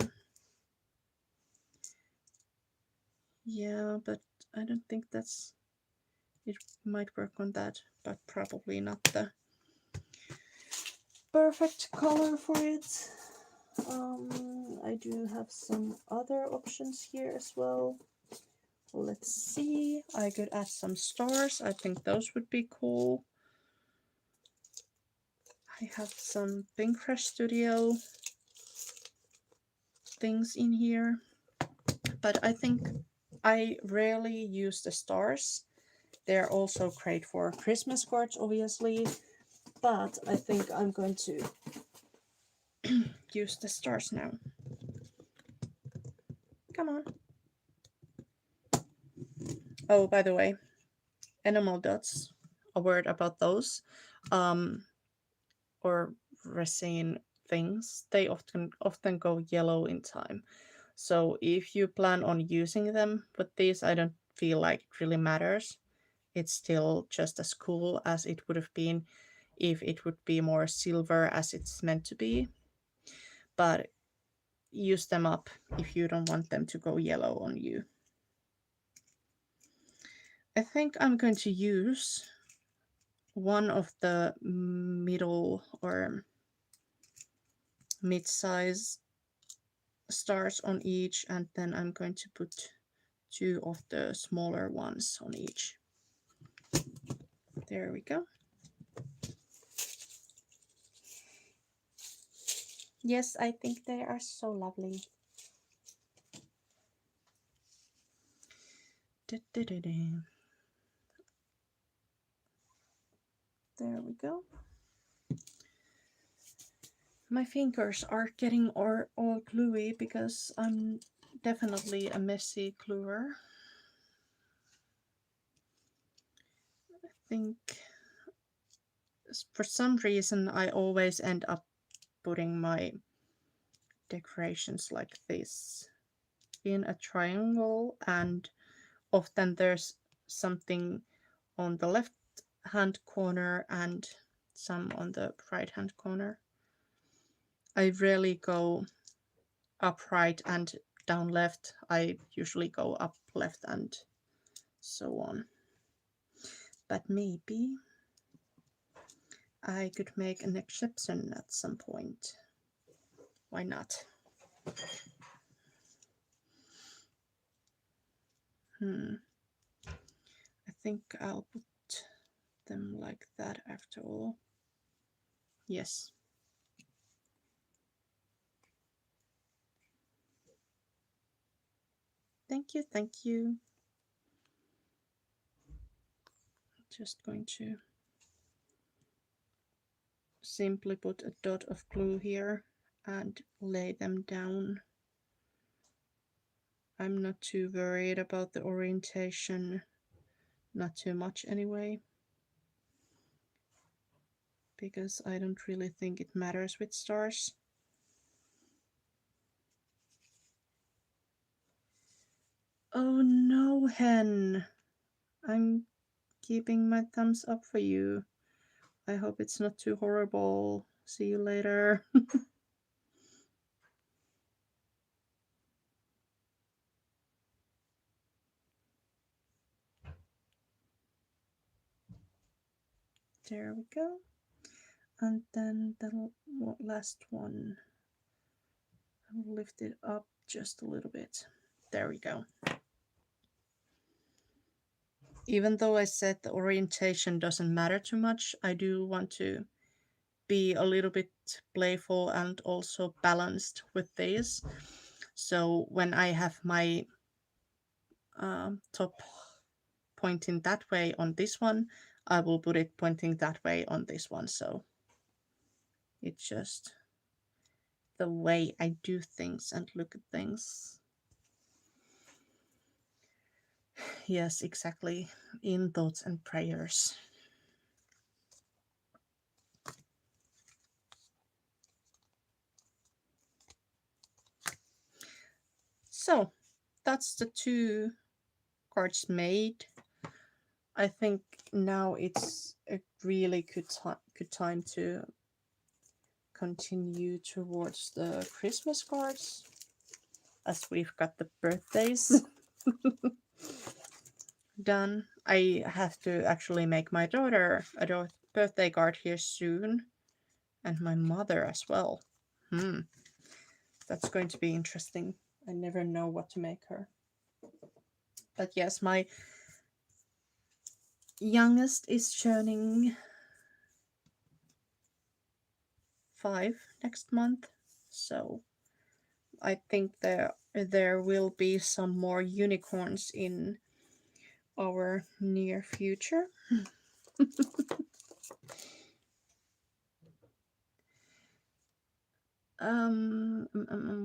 Yeah, but I don't think that's... It might work on that, but probably not the perfect color for it. I do have some other options here as well. Let's see. I could add some stars. I think those would be cool. I have some Pinkfresh Studio things in here, but I think I rarely use the stars. They're also great for Christmas cards, obviously, but I think I'm going to use the stars now. Come on. Oh, by the way, enamel dots, a word about those, or resin things, they often go yellow in time. So if you plan on using them with these, I don't feel like it really matters. It's still just as cool as it would have been if it would be more silver as it's meant to be. But use them up if you don't want them to go yellow on you. I think I'm going to use one of the middle or mid-size stars on each, and then I'm going to put 2 of the smaller ones on each. There we go. Yes, I think they are so lovely. There we go. My fingers are getting all gluey because I'm definitely a messy gluer. I think for some reason I always end up putting my decorations like this in a triangle, and often there's something on the left hand corner and some on the right hand corner. I rarely go up right and down left. I usually go up left and so on. But maybe I could make an exception at some point. Why not? I think I'll put them like that after all. Yes. Thank you, thank you. Just going to simply put a dot of glue here and lay them down. I'm not too worried about the orientation, not too much anyway, because I don't really think it matters with stars. Oh no, Hen! I'm keeping my thumbs up for you. I hope it's not too horrible. See you later. There we go. And then the last one, I'll lift it up just a little bit. There we go. Even though I said the orientation doesn't matter too much, I do want to be a little bit playful and also balanced with this. So when I have my top pointing that way on this one, I will put it pointing that way on this one. So it's just the way I do things and look at things. Yes, exactly. In thoughts and prayers. So that's the 2 cards made. I think now it's a really good time to continue towards the Christmas cards, as we've got the birthdays done. I have to actually make my daughter a birthday card here soon, and my mother as well. That's going to be interesting. I never know what to make her. But yes, my youngest is turning 5 next month, so I think there will be some more unicorns in our near future.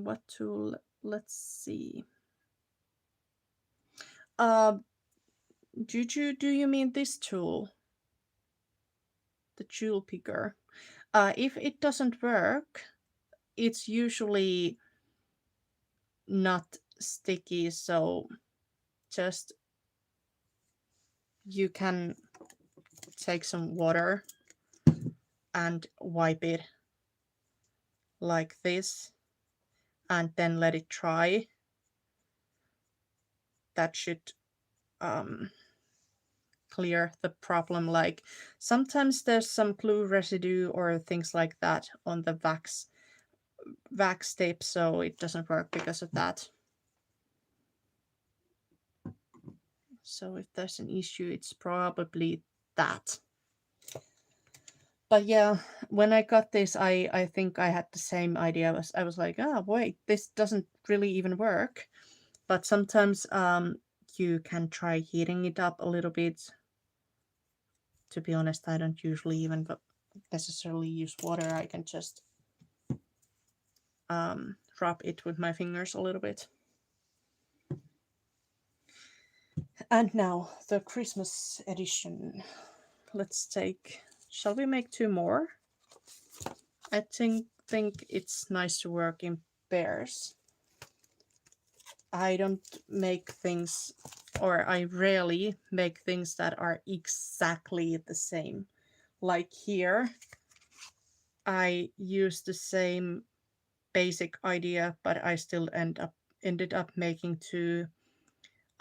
What tool? Let's see. Juju, do you mean this tool? The jewel picker. If it doesn't work, it's usually not sticky, so just you can take some water and wipe it like this and then let it dry. That should clear the problem. Like sometimes there's some glue residue or things like that on the wax tape, so it doesn't work because of that. So if there's an issue, it's probably that. But yeah, when I got this, I think I had the same idea. I was like, oh wait, this doesn't really even work. But sometimes you can try heating it up a little bit. To be honest, I don't usually even necessarily use water. I can just rub it with my fingers a little bit. And now the Christmas edition. Let's take, shall we make 2 more? I think it's nice to work in pairs. I don't make things, or I rarely make things that are exactly the same. Like here, I use the same basic idea, but I still ended up making 2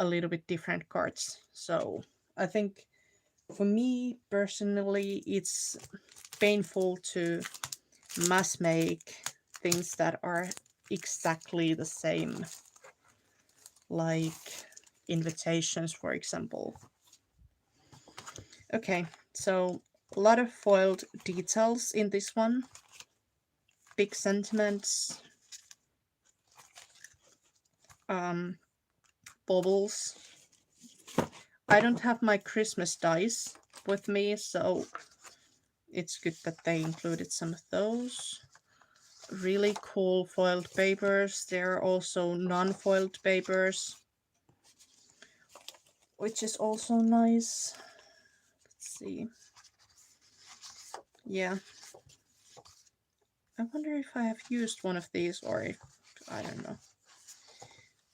a little bit different cards. So I think for me personally, it's painful to mass make things that are exactly the same, like invitations, for example. Okay, so a lot of foiled details in this one. Big sentiments, bubbles. I don't have my Christmas dice with me, so it's good that they included some of those. Really cool foiled papers. There are also non-foiled papers, which is also nice. Let's see. Yeah. I wonder if I have used one of these or if, I don't know.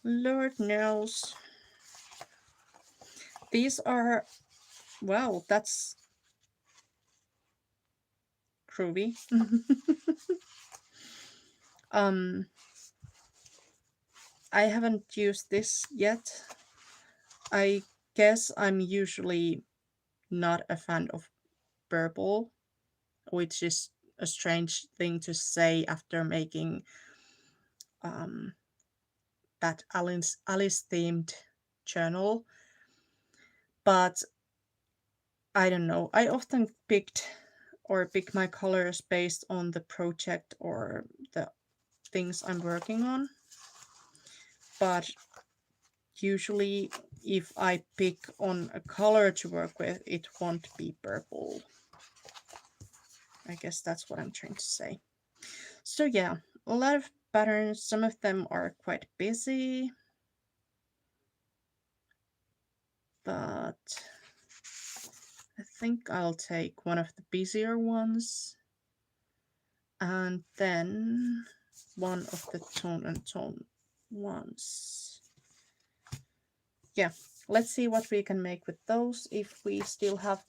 Lord knows. These are, wow, that's groovy. I haven't used this yet. I guess I'm usually not a fan of purple, which is a strange thing to say after making that Alice themed journal. But I don't know. I often pick my colors based on the project or the things I'm working on. But usually if I pick on a color to work with, it won't be purple. I guess that's what I'm trying to say. So yeah, a lot of patterns. Some of them are quite busy, but I think I'll take one of the busier ones and then one of the tone and tone ones. Yeah, let's see what we can make with those if we still have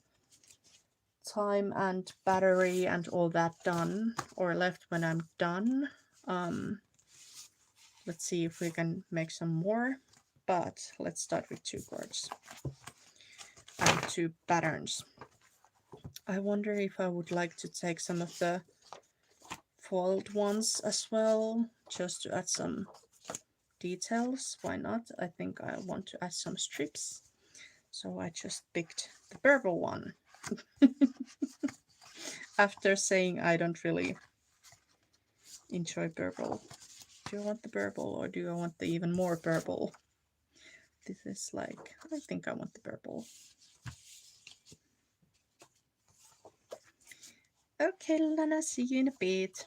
time and battery and all that done or left when I'm done. Let's see if we can make some more, but let's start with 2 cards and 2 patterns. I wonder if I would like to take some of the foiled ones as well, just to add some details. Why not? I think I want to add some strips. So I just picked the purple one. After saying I don't really enjoy purple. Do I want the purple or do I want the even more purple? This is like, I think I want the purple. Okay, Lana, see you in a bit.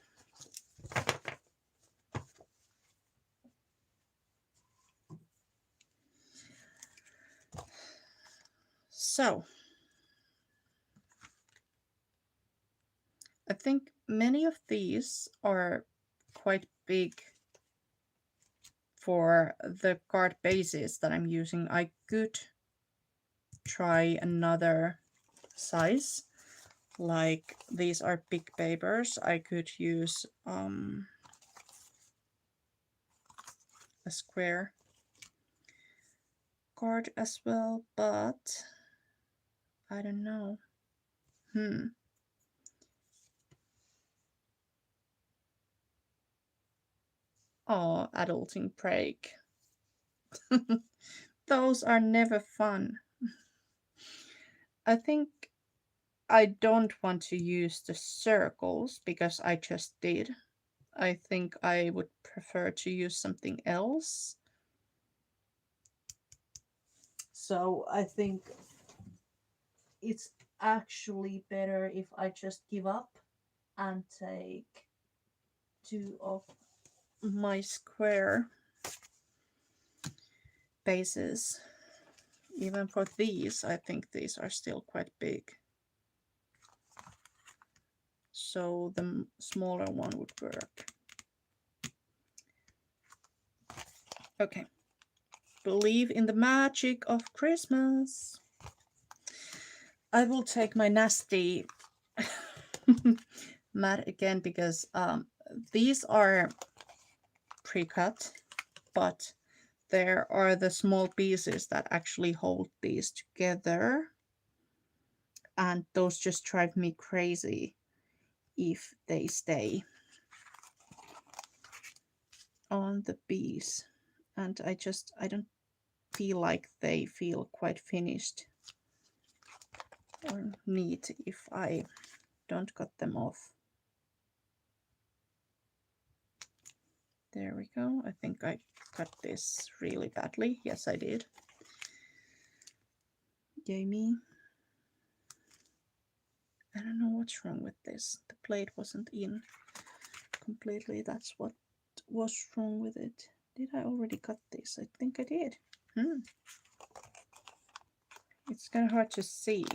So, I think many of these are quite big for the card bases that I'm using. I could try another size. Like these are big papers. I could use a square card as well, but I don't know. Oh, adulting break. Those are never fun. I think I don't want to use the circles because I just did. I think I would prefer to use something else. So I think it's actually better if I just give up and take 2 of my square bases. Even for these, I think these are still quite big. So the smaller one would work. Okay. Believe in the magic of Christmas. I will take my nasty mat again because these are pre-cut, but there are the small pieces that actually hold these together, and those just drive me crazy if they stay on the piece, and I don't feel like they feel quite finished or neat if I don't cut them off. There we go. I think I cut this really badly. Yes, I did. Yay me. I don't know what's wrong with this. The plate wasn't in completely. That's what was wrong with it. Did I already cut this? I think I did. It's kind of hard to see.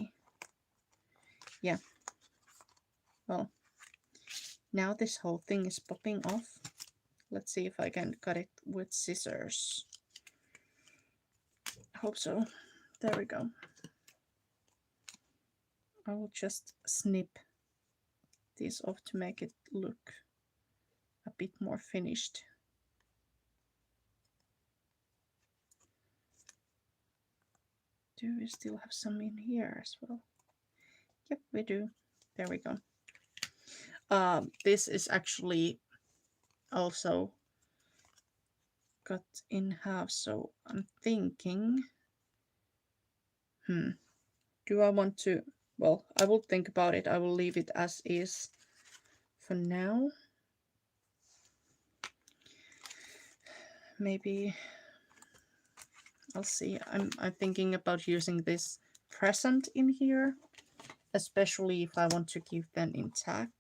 Yeah. Well, now this whole thing is popping off. Let's see if I can cut it with scissors. I hope so. There we go. I will just snip this off to make it look a bit more finished. Do we still have some in here as well? Yep, we do. There we go. This is actually also cut in half, so I'm thinking, do I want to, well, I will think about it. I will leave it as is for now. Maybe I'll see. I'm thinking about using this present in here, especially if I want to keep them intact.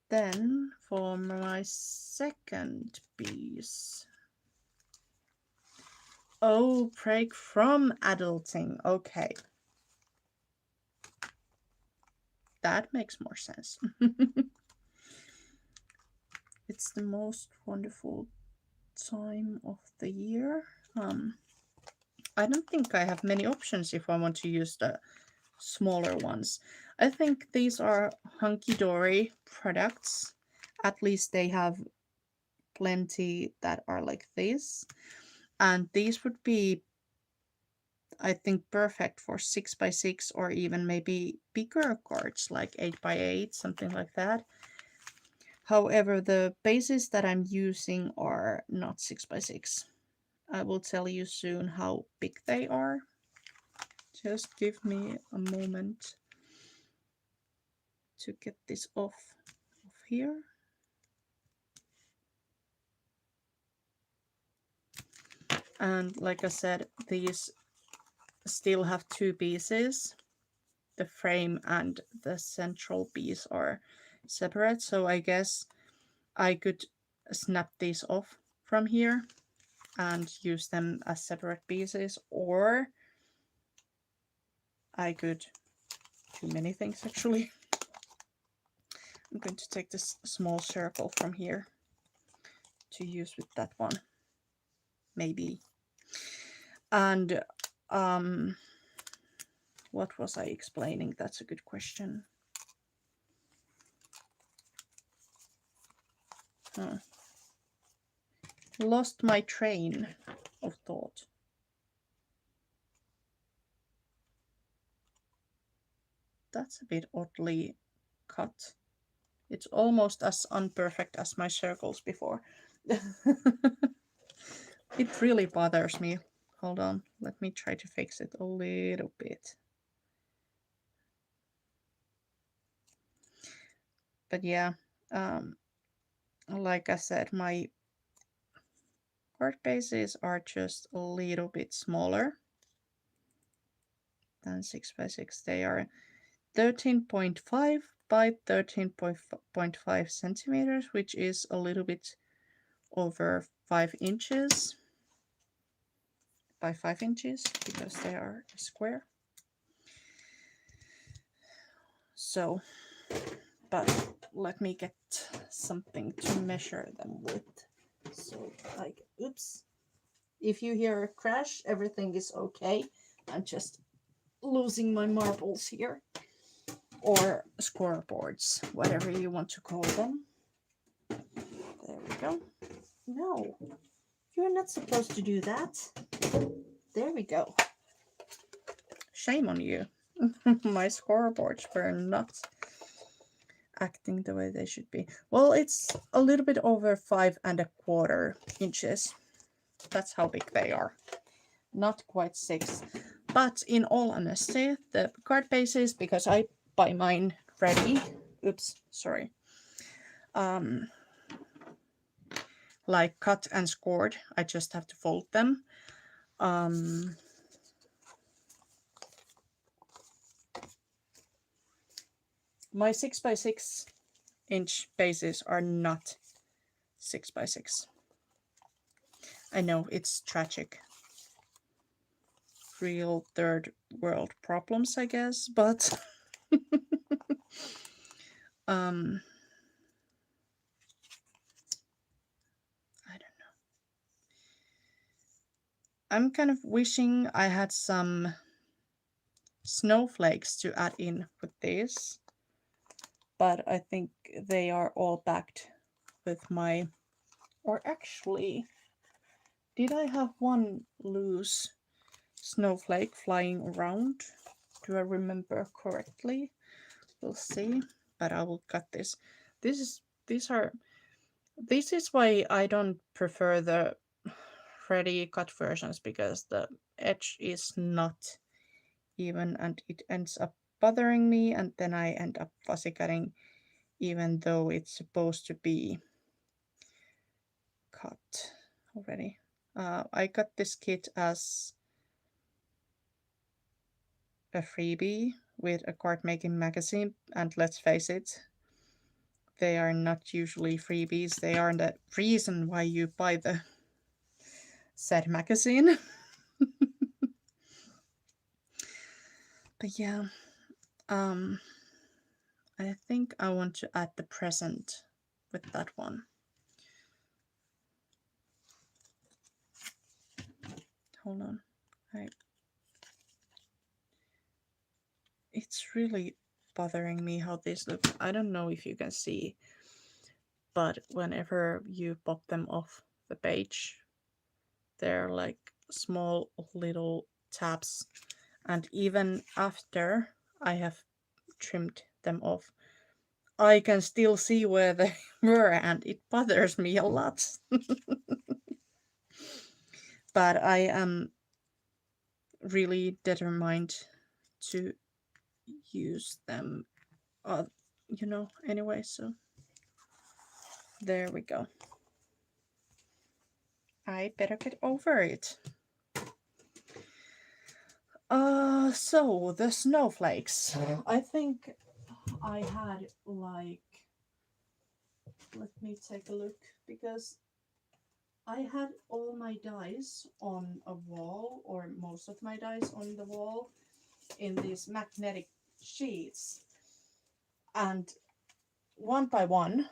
Then for my second piece, oh, break from adulting. Okay, that makes more sense. It's the most wonderful time of the year. I don't think I have many options if I want to use the smaller ones. I think these are hunky-dory products. At least they have plenty that are like this. And these would be, I think, perfect for 6x6 or even maybe bigger cards like 8x8, something like that. However, the bases that I'm using are not 6x6. I will tell you soon how big they are. Just give me a moment to get this off of here. And like I said, these still have 2 pieces. The frame and the central piece are separate, so I guess I could snap these off from here and use them as separate pieces, or I could do many things actually. I'm going to take this small circle from here to use with that one, maybe. And what was I explaining? That's a good question. Lost my train of thought. That's a bit oddly cut. It's almost as unperfect as my circles before. It really bothers me. Hold on, let me try to fix it a little bit. But yeah, like I said, my card bases are just a little bit smaller than 6x6. They are 13.5 by 13.5 centimeters, which is a little bit over 5 inches by 5 inches because they are square. So, but let me get something to measure them with. So oops. If you hear a crash, everything is okay. I'm just losing my marbles here. Or scoreboards, whatever you want to call them. There we go. No, you're not supposed to do that. There we go. Shame on you. My scoreboards were not acting the way they should be. Well, it's a little bit over 5¼ inches. That's how big they are. Not quite 6. But in all honesty, the card bases, because I buy mine ready. Oops, sorry. Like cut and scored. I just have to fold them. My 6x6 inch bases are not 6x6. I know it's tragic. Real third world problems, I guess, but I don't know. I'm kind of wishing I had some snowflakes to add in with this, but I think they are all backed with my, or actually, did I have one loose snowflake flying around? Do I remember correctly? We'll see, but I will cut this. This is why I don't prefer the ready cut versions, because the edge is not even and it ends up bothering me, and then I end up fussy cutting even though it's supposed to be cut already. I got this kit as a freebie with a card making magazine, and let's face it, they are not usually freebies. They are the reason why you buy the said magazine. But yeah, I think I want to add the present with that one. Hold on. It's really bothering me how this looks. I don't know if you can see, but whenever you pop them off the page, they're like small little tabs, and even after I have trimmed them off, I can still see where they were, and it bothers me a lot. But I am really determined to use them, anyway, so there we go. I better get over it. So the snowflakes. I think I had like, let me take a look, because I had all my dies on a wall, or most of my dies on the wall, in these magnetic sheets, and one by one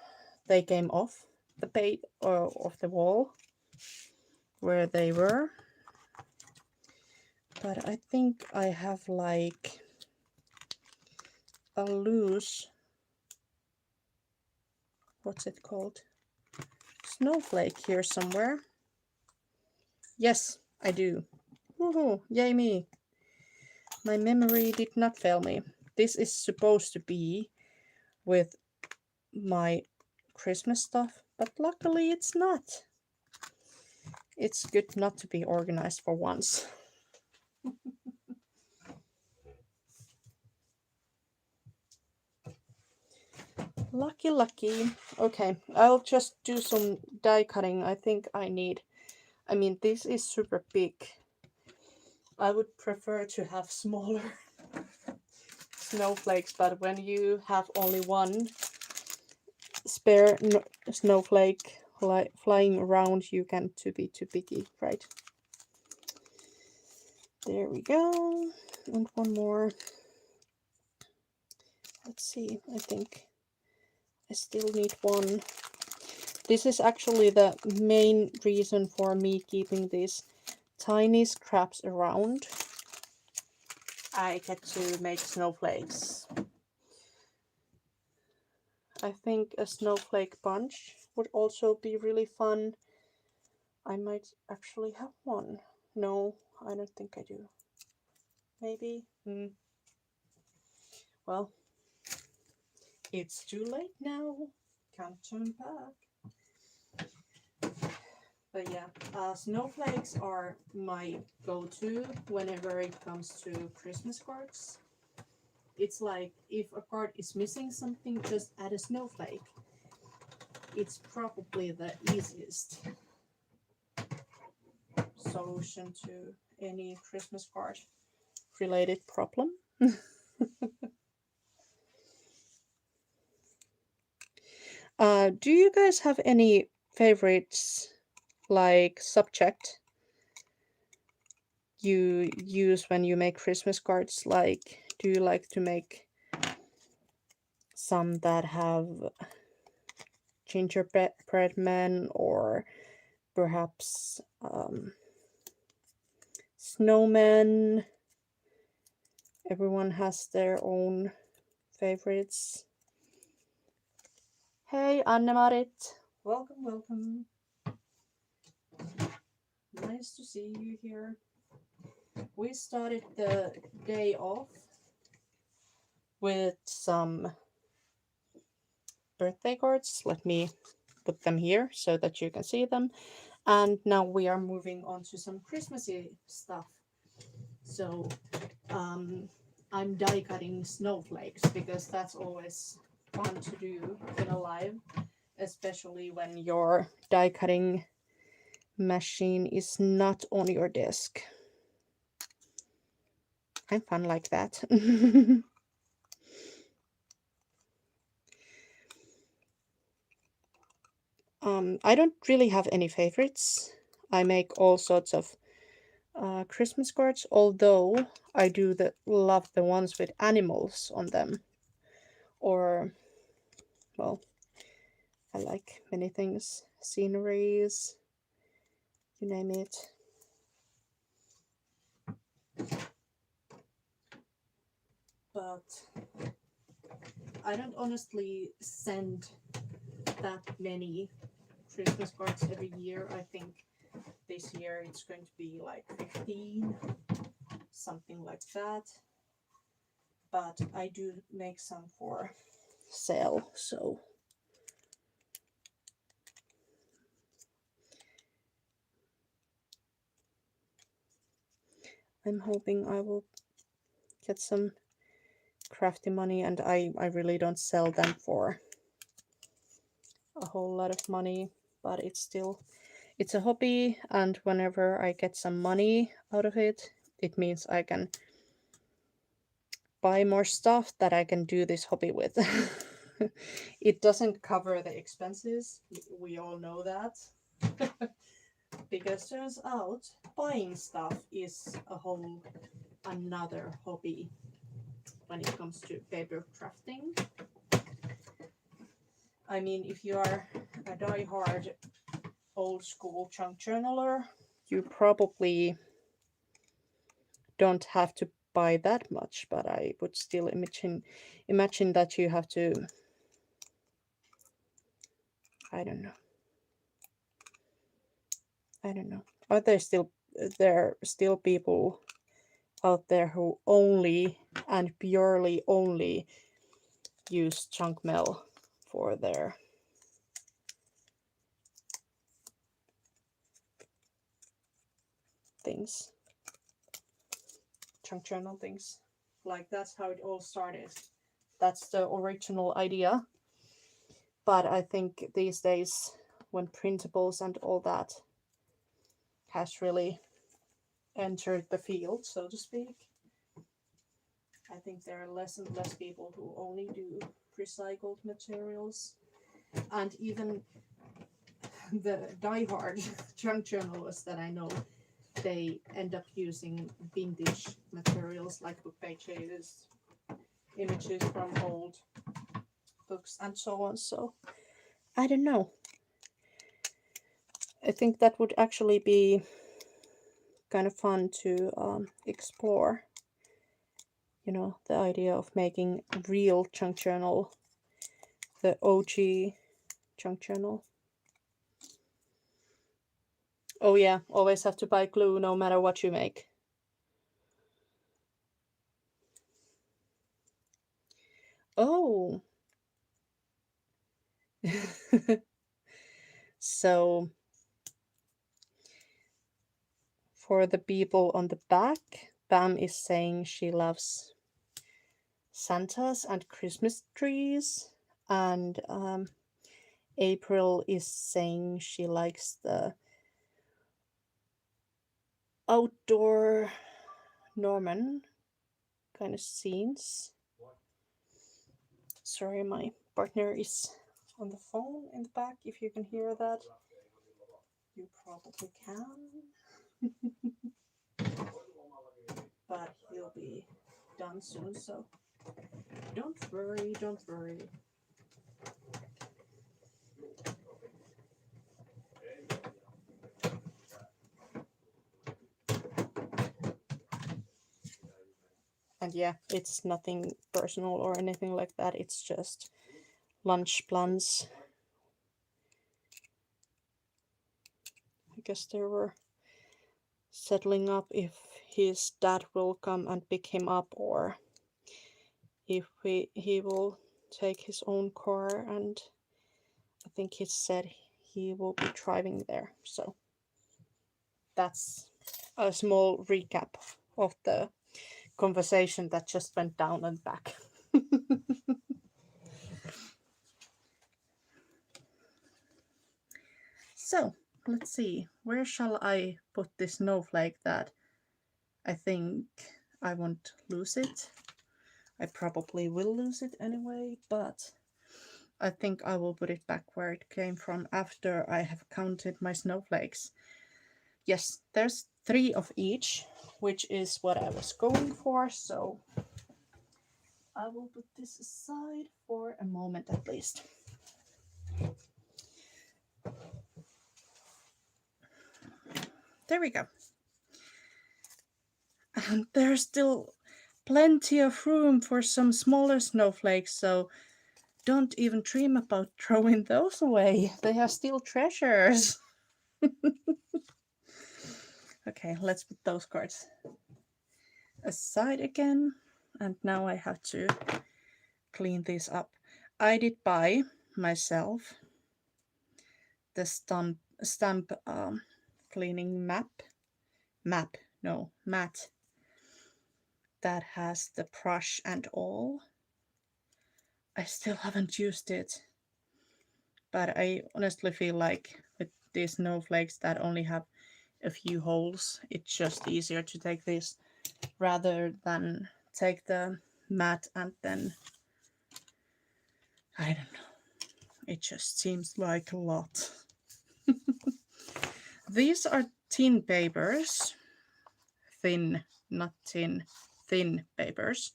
they came off the page or off the wall where they were. But I think I have like a loose, what's it called, snowflake here somewhere. Yes, I do. Woohoo, yay me. My memory did not fail me. this is supposed to be with my Christmas stuff, but luckily it's not. It's good not to be organized for once. Lucky, lucky. Okay, I'll just do some die cutting. I think I need... I mean, this is super big. I would prefer to have smaller snowflakes, but when you have only one spare snowflake flying around, you can be too picky, right? There we go. And one more. Let's see, I think I still need one. This is actually the main reason for me keeping these tiny scraps around. I get to make snowflakes. I think a snowflake bunch would also be really fun. I might actually have one. No, I don't think I do. Maybe. Well, it's too late now. Can't turn back. But yeah, snowflakes are my go-to whenever it comes to Christmas cards. It's like if a card is missing something, just add a snowflake. It's probably the easiest solution to any Christmas card related problem. Do you guys have any favorites, like subject you use when you make Christmas cards? Like, do you like to make some that have gingerbread men, or perhaps snowmen? Everyone has their own favorites. Hey, Anne-Marit. Welcome, welcome. Nice to see you here. We started the day off with some birthday cards. Let me put them here so that you can see them. And now we are moving on to some Christmassy stuff. So I'm die cutting snowflakes because that's always fun to do in a live, especially when your die cutting machine is not on your desk. I'm fun like that. I don't really have any favorites. I make all sorts of Christmas cards, although I do love the ones with animals on them. Or, well, I like many things. Sceneries, you name it. But I don't honestly send that many Christmas cards every year. I think this year it's going to be like 15, something like that. But I do make some for sale, so I'm hoping I will get some crafty money, and I really don't sell them for a whole lot of money, but it's a hobby, and whenever I get some money out of it, it means I can buy more stuff that I can do this hobby with. It doesn't cover the expenses, we all know that. Because turns out buying stuff is a whole another hobby when it comes to paper crafting. I mean, if you are a die-hard old school junk journaler, you probably don't have to buy that much, but I would still imagine that you have to, I don't know. Are there still people out there who only and purely only use chunk mail for their things, chunk journal things. Like, that's how it all started. That's the original idea. But I think these days, when printables and all that has really entered the field, so to speak, I think there are less and less people who only do recycled materials. And even the diehard junk journalists that I know, they end up using vintage materials like book pages, images from old books, and so on. So I don't know. I think that would actually be kind of fun to explore. You know, the idea of making real junk journal, the OG junk journal. Oh yeah, always have to buy glue no matter what you make. Oh. So for the people on the back, Bam is saying she loves Santas and Christmas trees, and April is saying she likes the outdoor Norman kind of scenes. Sorry, my partner is on the phone in the back. If you can hear that, you probably can. But he'll be done soon, so don't worry, don't worry. And yeah, it's nothing personal or anything like that. It's just lunch plans. I guess they were settling up if his dad will come and pick him up, or if he will take his own car, and I think he said he will be driving there. So that's a small recap of the conversation that just went down and back. So let's see, where shall I put this snowflake that I think I won't lose it? I probably will lose it anyway, but I think I will put it back where it came from after I have counted my snowflakes. Yes, there's 3 of each, which is what I was going for, so I will put this aside for a moment at least. There we go. And there's still plenty of room for some smaller snowflakes, so don't even dream about throwing those away. They are still treasures. Okay, let's put those cards aside again. And now I have to clean this up. I did buy myself the stamp cleaning mat that has the brush and all. I still haven't used it, but I honestly feel like with these snowflakes that only have a few holes, it's just easier to take this rather than take the mat and then, I don't know, it just seems like a lot. These are tin papers, thin, not tin, thin papers.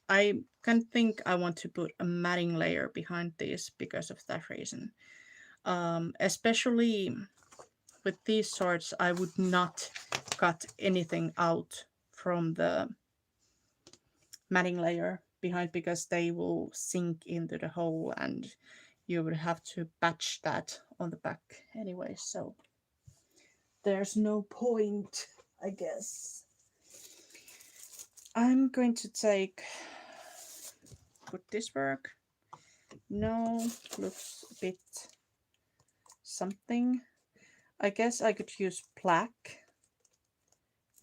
I can think I want to put a matting layer behind this because of that reason. Especially with these sorts, I would not cut anything out from the matting layer behind because they will sink into the hole and you would have to patch that on the back anyway, so there's no point. I guess. I'm going to take, would this work? No, looks a bit something. I guess I could use black.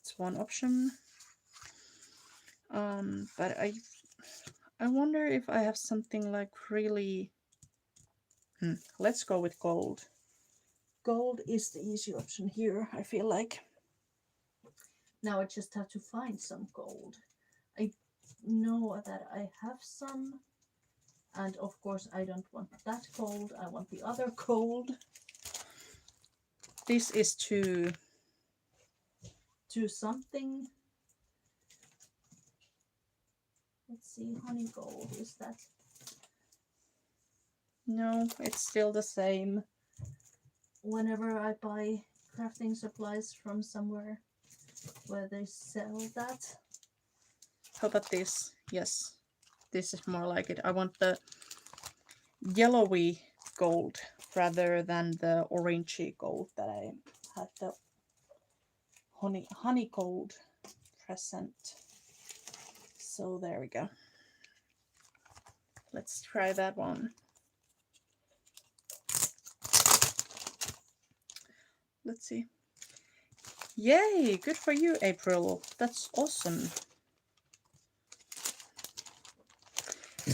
It's one option. But I wonder if I have something like really... Let's go with gold. Gold is the easy option here, I feel like. Now I just have to find some gold. I know that I have some. And of course I don't want that gold. I want the other gold. This is to something. Let's see, honey gold, is that? No, it's still the same. Whenever I buy crafting supplies from somewhere where they sell that. How about this? Yes, this is more like it. I want the yellowy gold rather than the orangey gold that I had the honey gold present. So there we go. Let's try that one. Let's see. Yay! Good for you, April. That's awesome.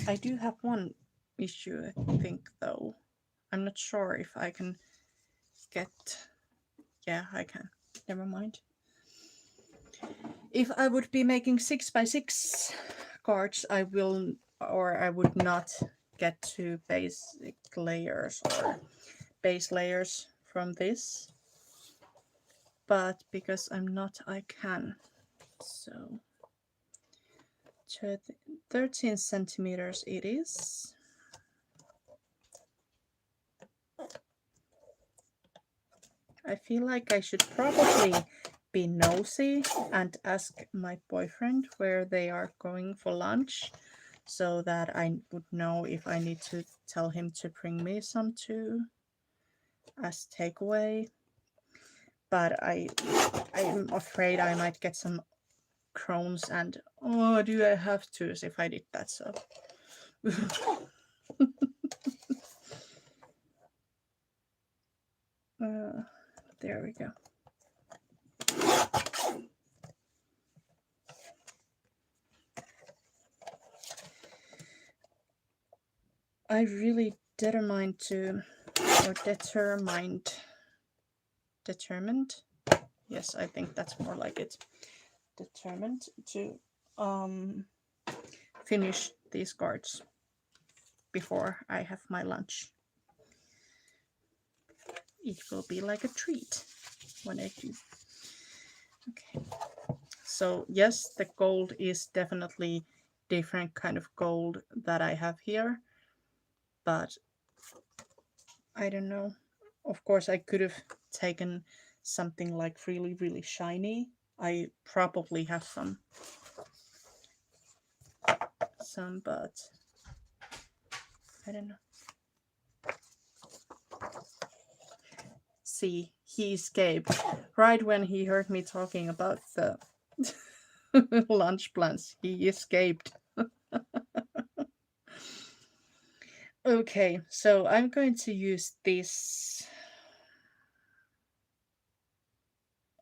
I do have one issue, I think, though. I'm not sure if I can get... Yeah, I can. Never mind. If I would be making 6x6 cards, I would not get to basic layers or base layers from this. But because I'm not, I can. So 13 centimeters it is. I feel like I should probably be nosy and ask my boyfriend where they are going for lunch, so that I would know if I need to tell him to bring me some too as takeaway. But I'm afraid I might get some crones and do I have to if I did that, so there we go. I really determined, yes, I think that's more like it, determined to finish these cards before I have my lunch. It will be like a treat when I do. Okay, so yes, the gold is definitely different kind of gold that I have here, but I don't know. Of course, I could have taken something like really, really shiny. I probably have some, but I don't know. See, he escaped right when he heard me talking about the lunch plans. He escaped. Okay, so I'm going to use this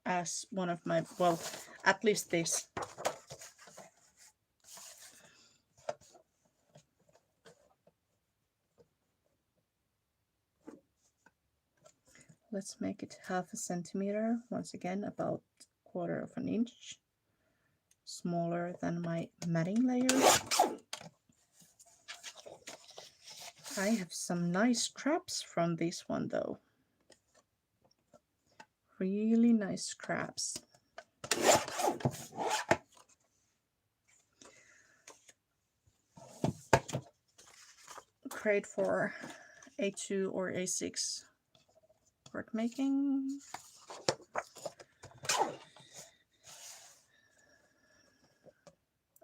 as one of my, well, at least this. Let's make it 1/2 centimeter, once again about 1/4 of an inch, smaller than my matting layer. I have some nice scraps from this one though. Really nice scraps. Great for A2 or A6 card making.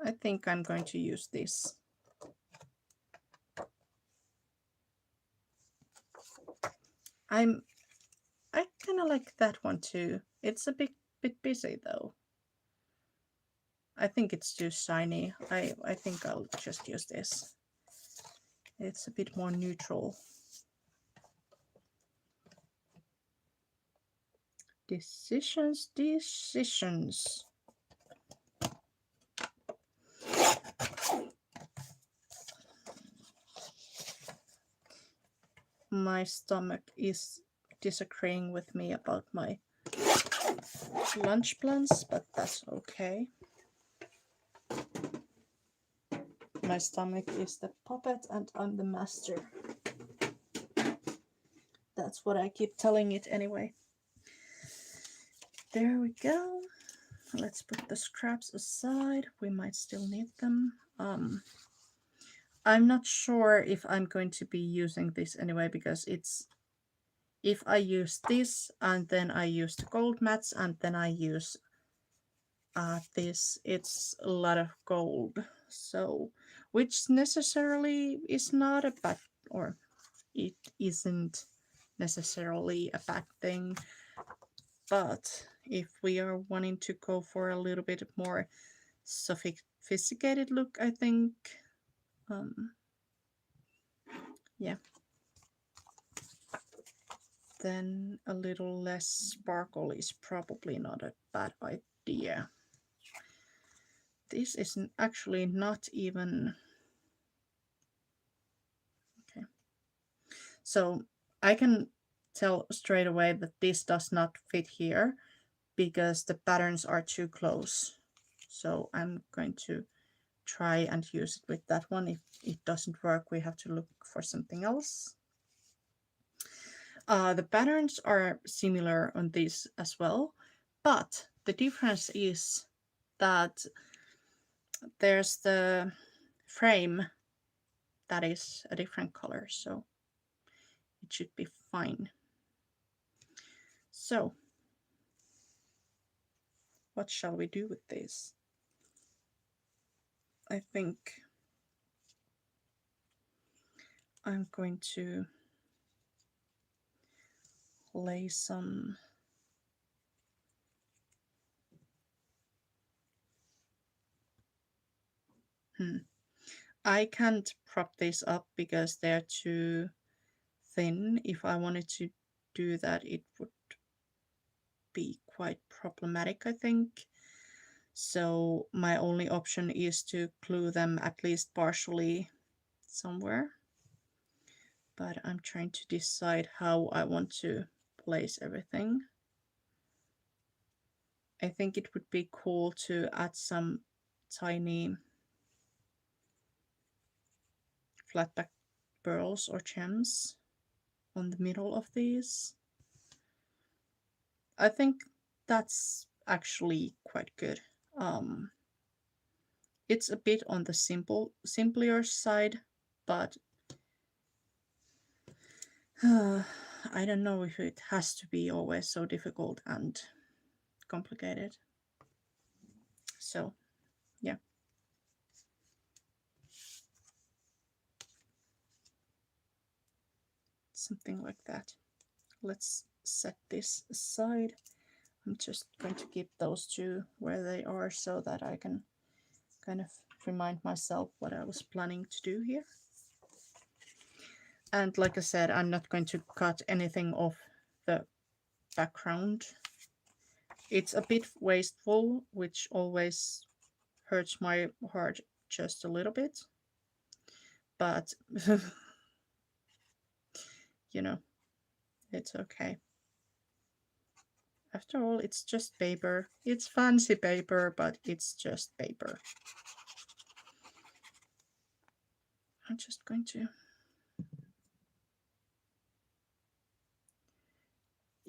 I think I'm going to use this. I kind of like that one too. It's a bit bit busy though. I think it's too shiny. I think I'll just use this. It's a bit more neutral. Decisions. My stomach is disagreeing with me about my lunch plans, but that's okay. My stomach is the puppet and I'm the master. That's what I keep telling it anyway. There we go. Let's put the scraps aside. We might still need them. I'm not sure if I'm going to be using this anyway, because it's, if I use this and then I use the gold mats and then I use this, it's a lot of gold. So, which necessarily is not a bad, or it isn't necessarily a bad thing. But if we are wanting to go for a little bit more sophisticated look, I think, yeah, then a little less sparkle is probably not a bad idea. This is actually not even, okay. So I can tell straight away that this does not fit here because the patterns are too close. So I'm going to try and use it with that one. If it doesn't work, we have to look for something else. The patterns are similar on this as well, but the difference is that there's the frame that is a different color, so it should be fine. So what shall we do with this? I think I'm going to lay some I can't prop this up because they're too thin. If I wanted to do that, it would be quite problematic, I think. So my only option is to glue them at least partially somewhere. But I'm trying to decide how I want to place everything. I think it would be cool to add some tiny flatback pearls or gems on the middle of these. I think that's actually quite good. It's a bit on the simpler side, but I don't know if it has to be always so difficult and complicated. So, yeah. Something like that. Let's set this aside. I'm just going to keep those two where they are so that I can kind of remind myself what I was planning to do here. And like I said, I'm not going to cut anything off the background. It's a bit wasteful, which always hurts my heart just a little bit. But, you know, it's okay. After all, it's just paper. It's fancy paper, but it's just paper. I'm just going to...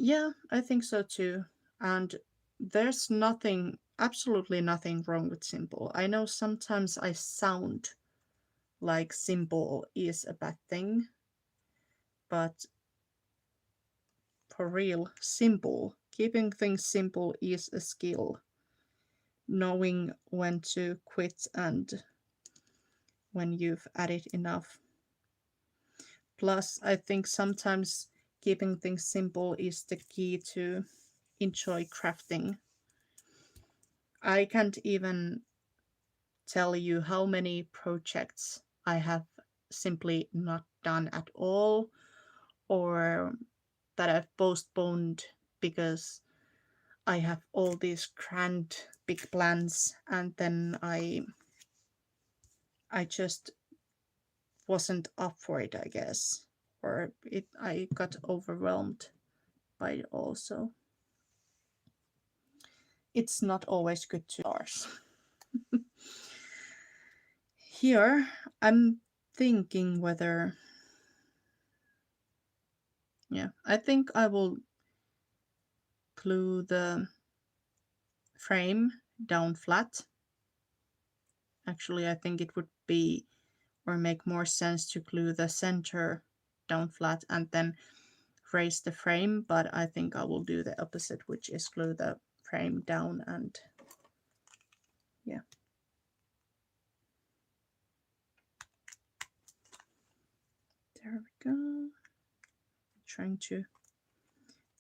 Yeah, I think so too. And there's nothing, absolutely nothing wrong with simple. I know sometimes I sound like simple is a bad thing, but for real, simple, keeping things simple is a skill. Knowing when to quit and when you've added enough. Plus, I think sometimes keeping things simple is the key to enjoy crafting. I can't even tell you how many projects I have simply not done at all, or that I've postponed because I have all these grand big plans, and then I just wasn't up for it, I guess, or I got overwhelmed by it also. It's not always good to stars. Here, I'm thinking whether, yeah, I think I will glue the frame down flat. Actually, I think it would be or make more sense to glue the center down flat and then raise the frame, but I think I will do the opposite, which is glue the frame down and yeah. There we go. Trying to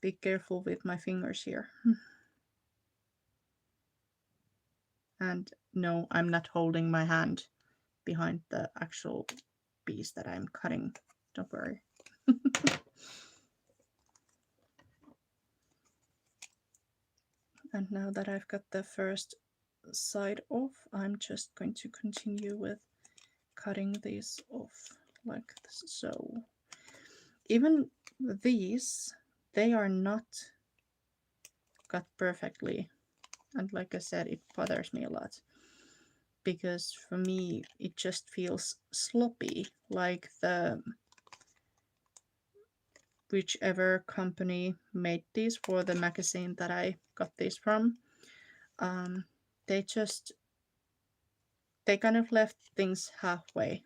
be careful with my fingers here. And no, I'm not holding my hand behind the actual piece that I'm cutting. Don't worry. And now that I've got the first side off, I'm just going to continue with cutting these off like so. Even these, they are not cut perfectly, and like I said, it bothers me a lot because for me it just feels sloppy, like the whichever company made these for the magazine that I got these from, um, they kind of left things halfway,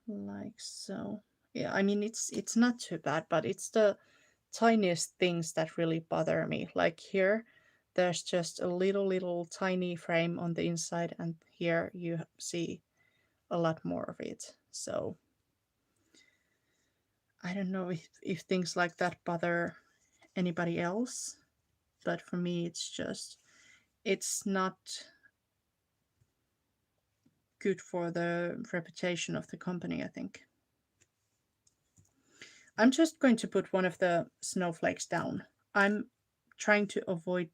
like so. Yeah, I mean it's not too bad, but it's the tiniest things that really bother me. Like here, there's just a little tiny frame on the inside, and here you see a lot more of it. So I don't know if things like that bother anybody else, but for me it's not good for the reputation of the company, I think. I'm just going to put one of the snowflakes down. I'm trying to avoid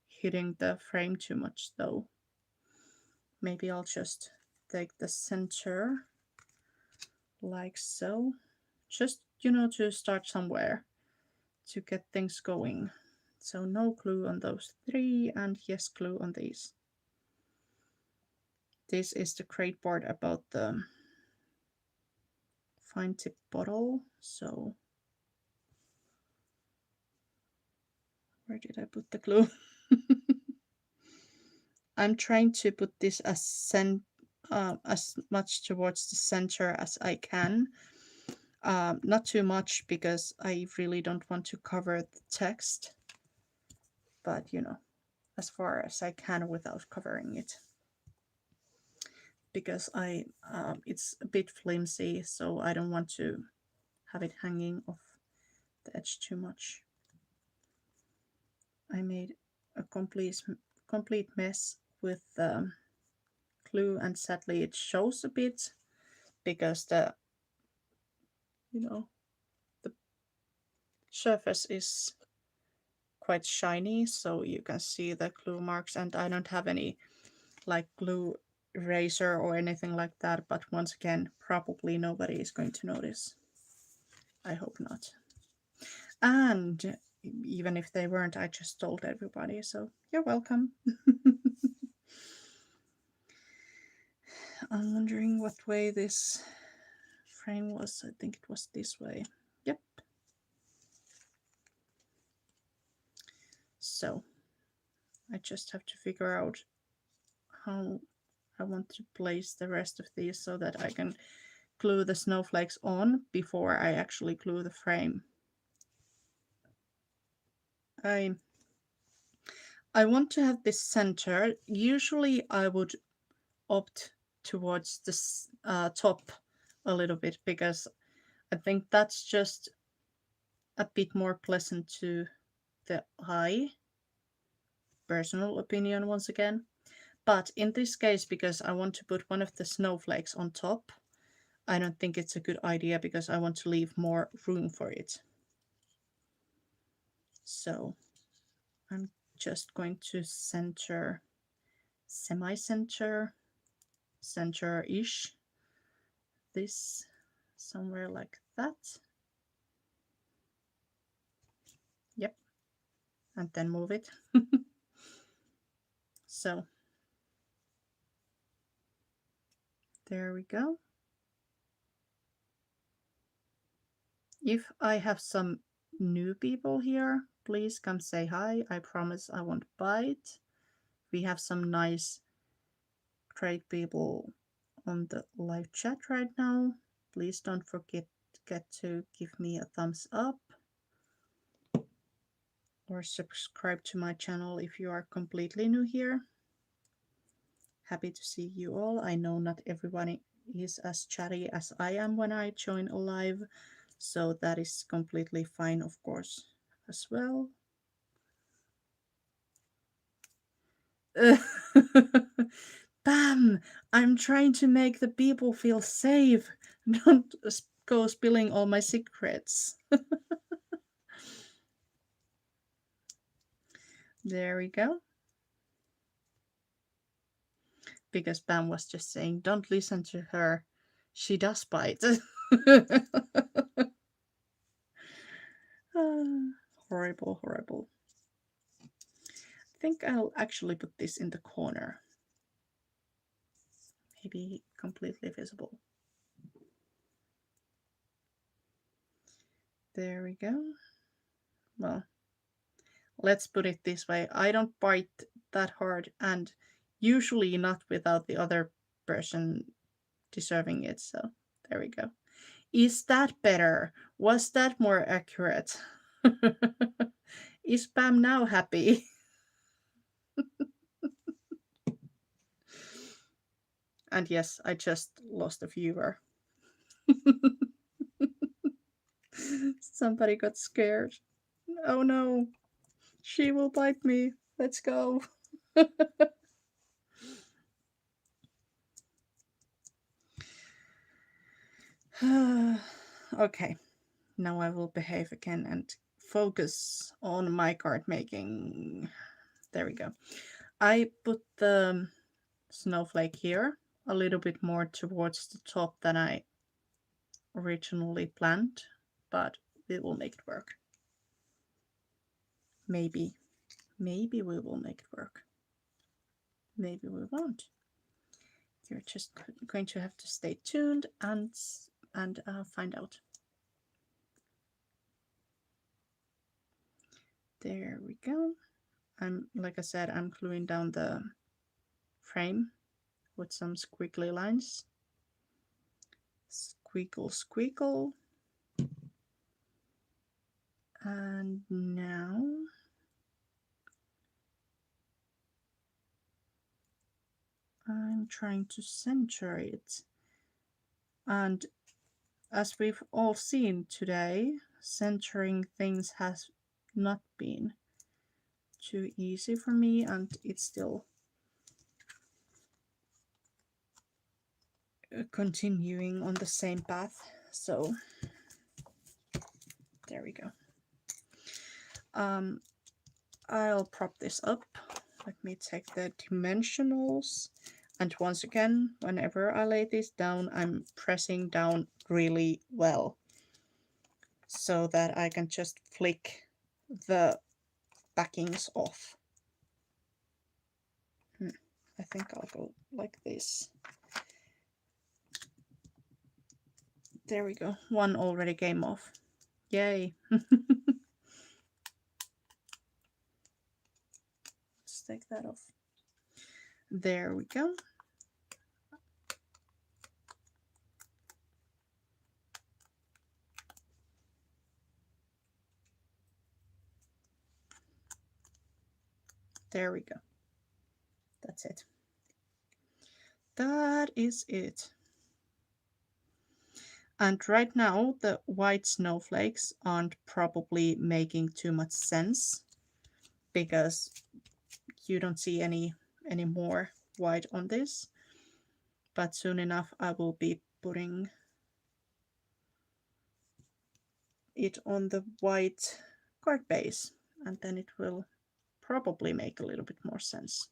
hitting the frame too much though. Maybe I'll just take the center like so. Just, to start somewhere to get things going. So no glue on those three and yes glue on these. This is the great part about the fine tip bottle. So where did I put the glue? I'm trying to put this as much towards the center as I can. Not too much because I really don't want to cover the text, but as far as I can without covering it. Because it's a bit flimsy, so I don't want to have it hanging off the edge too much. I made a complete mess with glue, and sadly it shows a bit because the the surface is quite shiny, so you can see the glue marks, and I don't have any like glue eraser or anything like that, but once again, probably nobody is going to notice. I hope not. And even if they weren't, I just told everybody, so you're welcome. I'm wondering what way this frame was. I think it was this way. Yep. So I just have to figure out how I want to place the rest of these so that I can glue the snowflakes on before I actually glue the frame. I want to have this center. Usually I would opt towards this top a little bit because I think that's just a bit more pleasant to the eye. Personal opinion once again. But in this case, because I want to put one of the snowflakes on top, I don't think it's a good idea because I want to leave more room for it. So I'm just going to center, semi-center, center-ish, this somewhere like that. Yep. And then move it. So there we go. If I have some new people here, please come say hi. I promise I won't bite. We have some nice, great people on the live chat right now. Please don't forget to give me a thumbs up or subscribe to my channel if you are completely new here. Happy to see you all. I know not everybody is as chatty as I am when I join a live, so that is completely fine, of course, as well. Bam! I'm trying to make the people feel safe. Don't go spilling all my secrets. There we go. Because Bam was just saying, don't listen to her. She does bite. Horrible, horrible. I think I'll actually put this in the corner. Maybe completely visible. There we go. Well, let's put it this way. I don't bite that hard, and usually not without the other person deserving it. So there we go. Is that better? Was that more accurate? Is Pam now happy? And yes, I just lost a viewer. Somebody got scared. Oh no, she will bite me. Let's go. Okay, now I will behave again and focus on my card making. There we go. I put the snowflake here a little bit more towards the top than I originally planned, but we will make it work. Maybe we will make it work. Maybe we won't. You're just going to have to stay tuned and find out. There we go. Like I said, I'm gluing down the frame with some squiggly lines. Squiggle, squiggle. And now I'm trying to center it. And as we've all seen today, centering things has not been too easy for me, and it's still continuing on the same path. So there we go. I'll prop this up. Let me take the dimensionals. And once again, whenever I lay this down, I'm pressing down really well so that I can just flick the backings off. I think I'll go like this. There we go. One already came off. Yay. Let's take that off. There we go. There we go. That's it. That is it. And right now, the white snowflakes aren't probably making too much sense because you don't see any more white on this. But soon enough I will be putting it on the white card base, and then it will probably make a little bit more sense.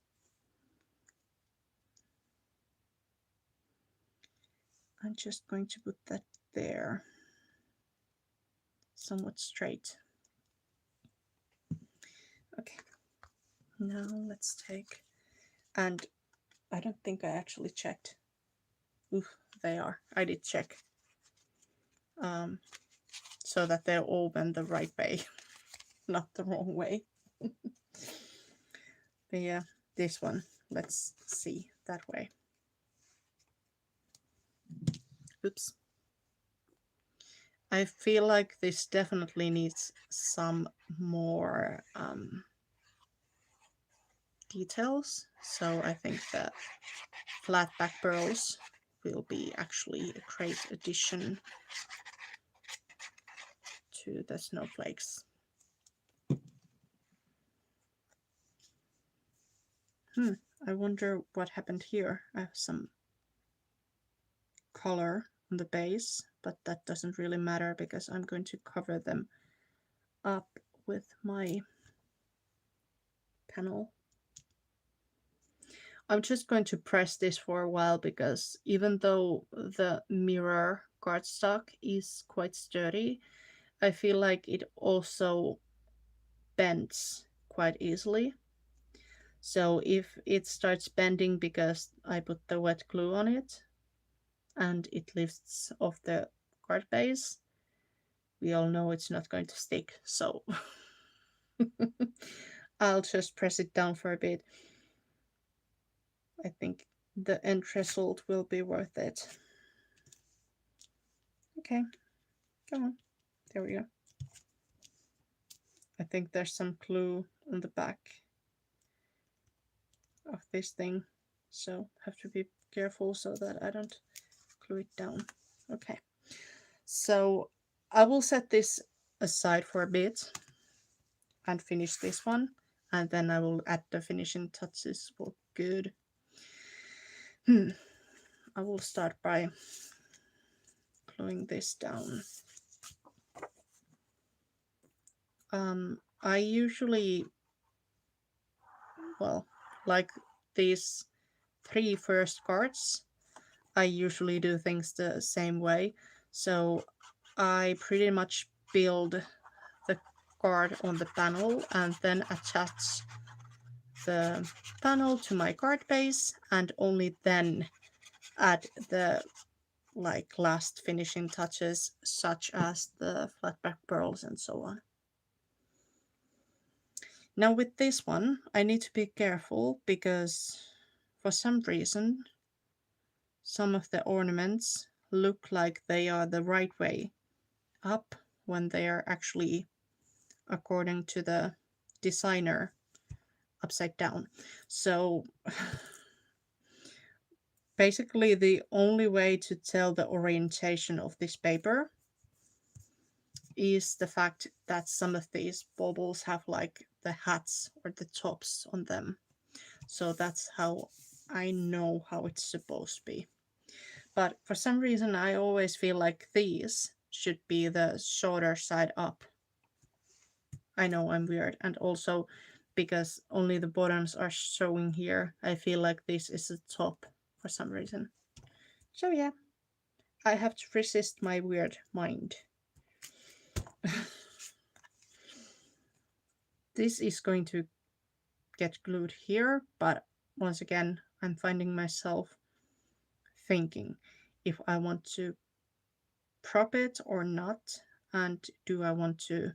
I'm just going to put that there, somewhat straight. Okay, now let's take, and I don't think I actually checked. Ooh, they are. I did check. So that they're all bent the right way, not the wrong way. But yeah, this one, let's see that way. Oops. I feel like this definitely needs some more details. So I think that flat back pearls will be actually a great addition to the snowflakes. I wonder what happened here. I have some color on the base, but that doesn't really matter because I'm going to cover them up with my panel. I'm just going to press this for a while because even though the mirror cardstock is quite sturdy, I feel like it also bends quite easily. So if it starts bending because I put the wet glue on it and it lifts off the card base, we all know it's not going to stick. So I'll just press it down for a bit. I think the end result will be worth it. Okay, come on. There we go. I think there's some glue on the back of this thing, so have to be careful so that I don't glue it down. Okay, so I will set this aside for a bit and finish this one, and then I will add the finishing touches for good. I will start by gluing this down. I usually, well, like these 3 first cards, I usually do things the same way. So I pretty much build the card on the panel and then attach the panel to my card base, and only then add the last finishing touches such as the flat back pearls and so on. Now with this one, I need to be careful because for some reason, some of the ornaments look like they are the right way up when they are actually, according to the designer, upside down. So basically the only way to tell the orientation of this paper is the fact that some of these baubles have like the hats or the tops on them. So that's how I know how it's supposed to be. But for some reason I always feel like these should be the shorter side up. I know I'm weird. And also because only the bottoms are showing here, I feel like this is the top for some reason. So yeah, I have to resist my weird mind. This is going to get glued here, but once again, I'm finding myself thinking if I want to prop it or not, and do I want to...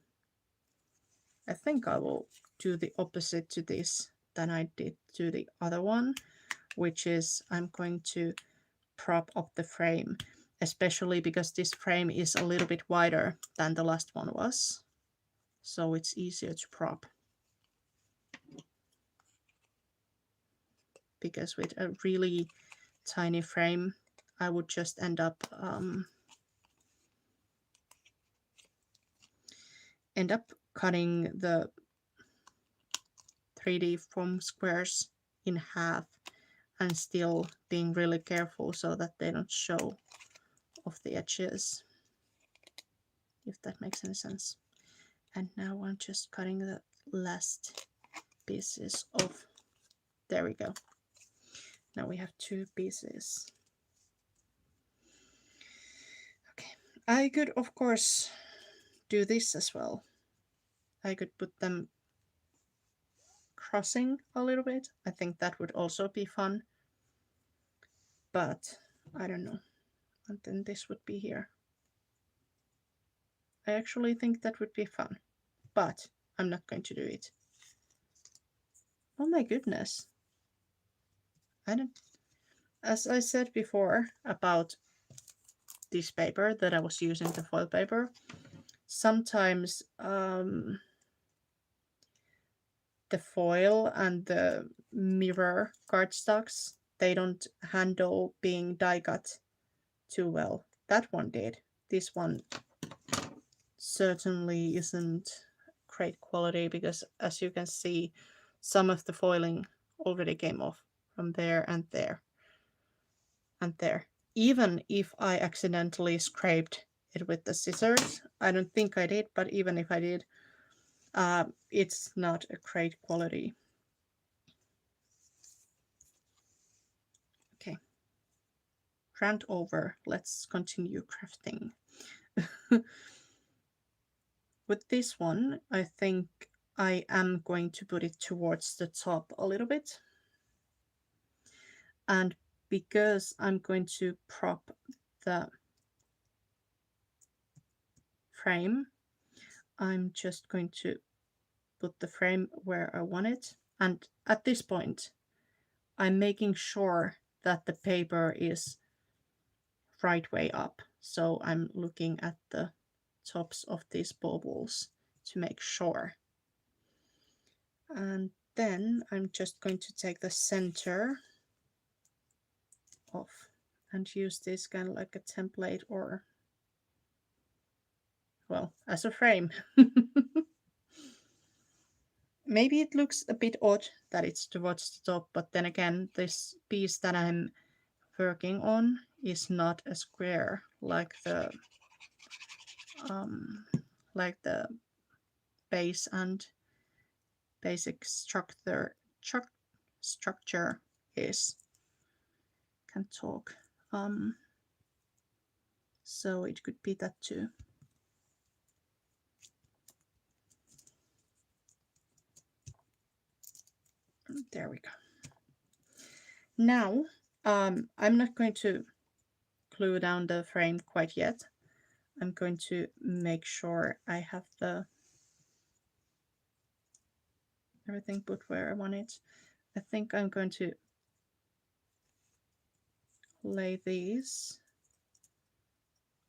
I think I will do the opposite to this than I did to the other one, which is I'm going to prop up the frame, especially because this frame is a little bit wider than the last one was, so it's easier to prop. Because with a really tiny frame, I would just end up cutting the 3D foam squares in half and still being really careful so that they don't show off the edges, if that makes any sense. And now I'm just cutting the last pieces off. There we go. Now we have 2 pieces. Okay, I could of course do this as well. I could put them crossing a little bit. I think that would also be fun. But I don't know. And then this would be here. I actually think that would be fun. But I'm not going to do it. Oh my goodness. I don't... As I said before about this paper that I was using, the foil paper, sometimes the foil and the mirror cardstocks, they don't handle being die cut too well. That one did. This one certainly isn't great quality because, as you can see, some of the foiling already came off from there and there and there. Even if I accidentally scraped it with the scissors, I don't think I did, but even if I did, it's not a great quality. Okay, rant over. Let's continue crafting. With this one, I think I am going to put it towards the top a little bit. And because I'm going to prop the frame, I'm just going to put the frame where I want it. And at this point, I'm making sure that the paper is right way up. So I'm looking at the tops of these baubles to make sure. And then I'm just going to take the center off and use this kind of like a template, or, well, as a frame. Maybe it looks a bit odd that it's towards the top, but then again, this piece that I'm working on is not a square like the base and basic structure is. Can talk. So it could be that too. There we go. Now, I'm not going to glue down the frame quite yet. I'm going to make sure I have the everything put where I want it. I think I'm going to lay these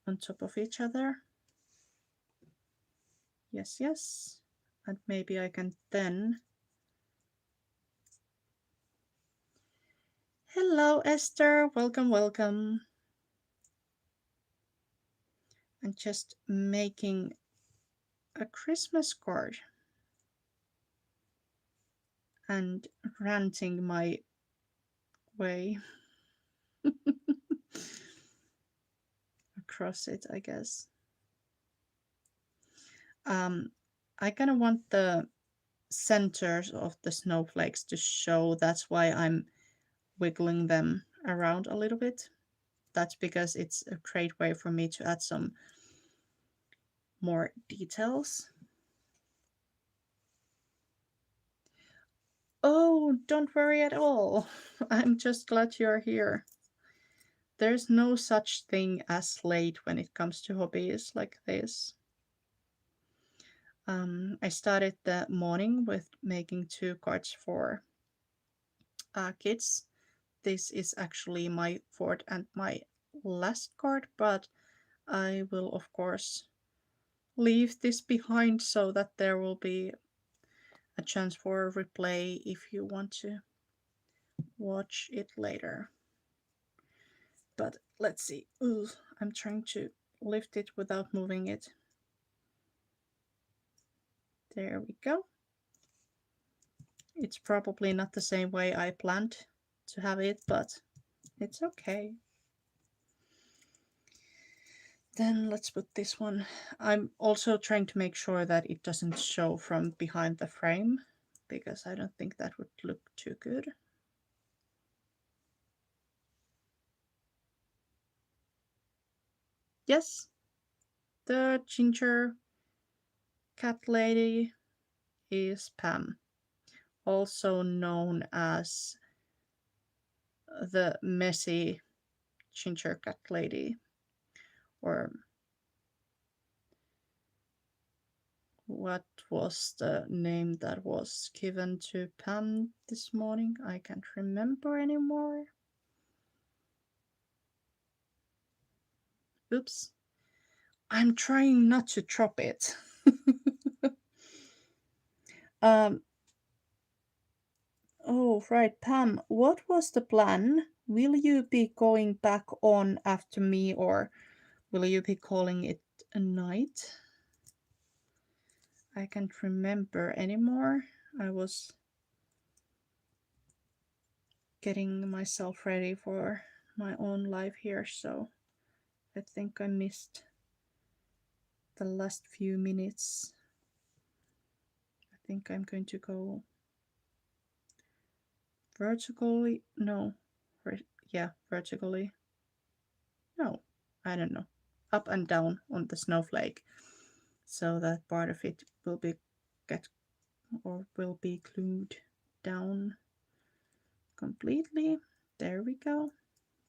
on top of each other. Yes, yes. And maybe I can then... Hello, Esther. Welcome, welcome. I'm just making a Christmas card and ranting my way across it, I guess. I kind of want the centers of the snowflakes to show. That's why I'm wiggling them around a little bit. That's because it's a great way for me to add some more details. Oh, don't worry at all. I'm just glad you're here. There's no such thing as late when it comes to hobbies like this. I started the morning with making 2 cards for kids. This is actually my 4th and my last card, but I will of course leave this behind so that there will be a chance for a replay if you want to watch it later. But let's see. Ooh, I'm trying to lift it without moving it. There we go. It's probably not the same way I planned to have it, but it's okay. Then let's put this one. I'm also trying to make sure that it doesn't show from behind the frame, because I don't think that would look too good. Yes, the ginger cat lady is Pam, also known as the messy ginger cat lady, or what was the name that was given to Pam this morning? I can't remember anymore. Oops. I'm trying not to drop it. um. Oh, right, Pam. What was the plan? Will you be going back on after me, or will you be calling it a night? I can't remember anymore. I was getting myself ready for my own live here, so I think I missed the last few minutes. I think I'm going to go vertically. No, yeah, vertically. No, I don't know. Up and down on the snowflake, so that part of it will be get or will be glued down completely. There we go.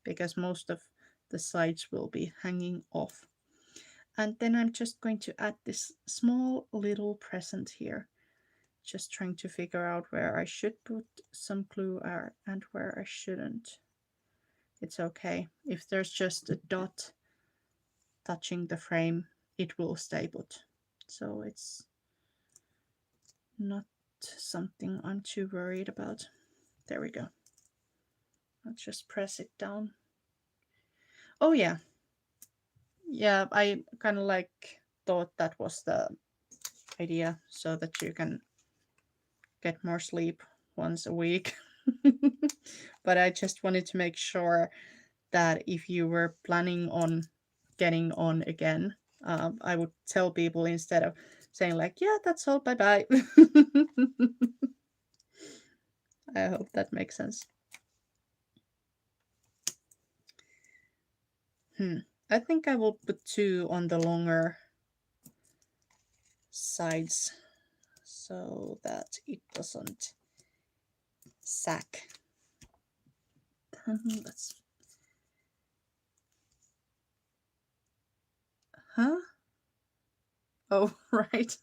Because most of the sides will be hanging off. And then I'm just going to add this small little present here. Just trying to figure out where I should put some glue and where I shouldn't. It's okay. If there's just a dot touching the frame, it will stay put. So it's not something I'm too worried about. There we go. I'll just press it down. Oh yeah. Yeah, I kind of like thought that was the idea, so that you can get more sleep once a week. But I just wanted to make sure that if you were planning on getting on again, I would tell people instead of saying like, yeah, that's all, bye bye. I hope that makes sense. I think I will put 2 on the longer sides so that it doesn't sag. Let's. Huh? Oh, right.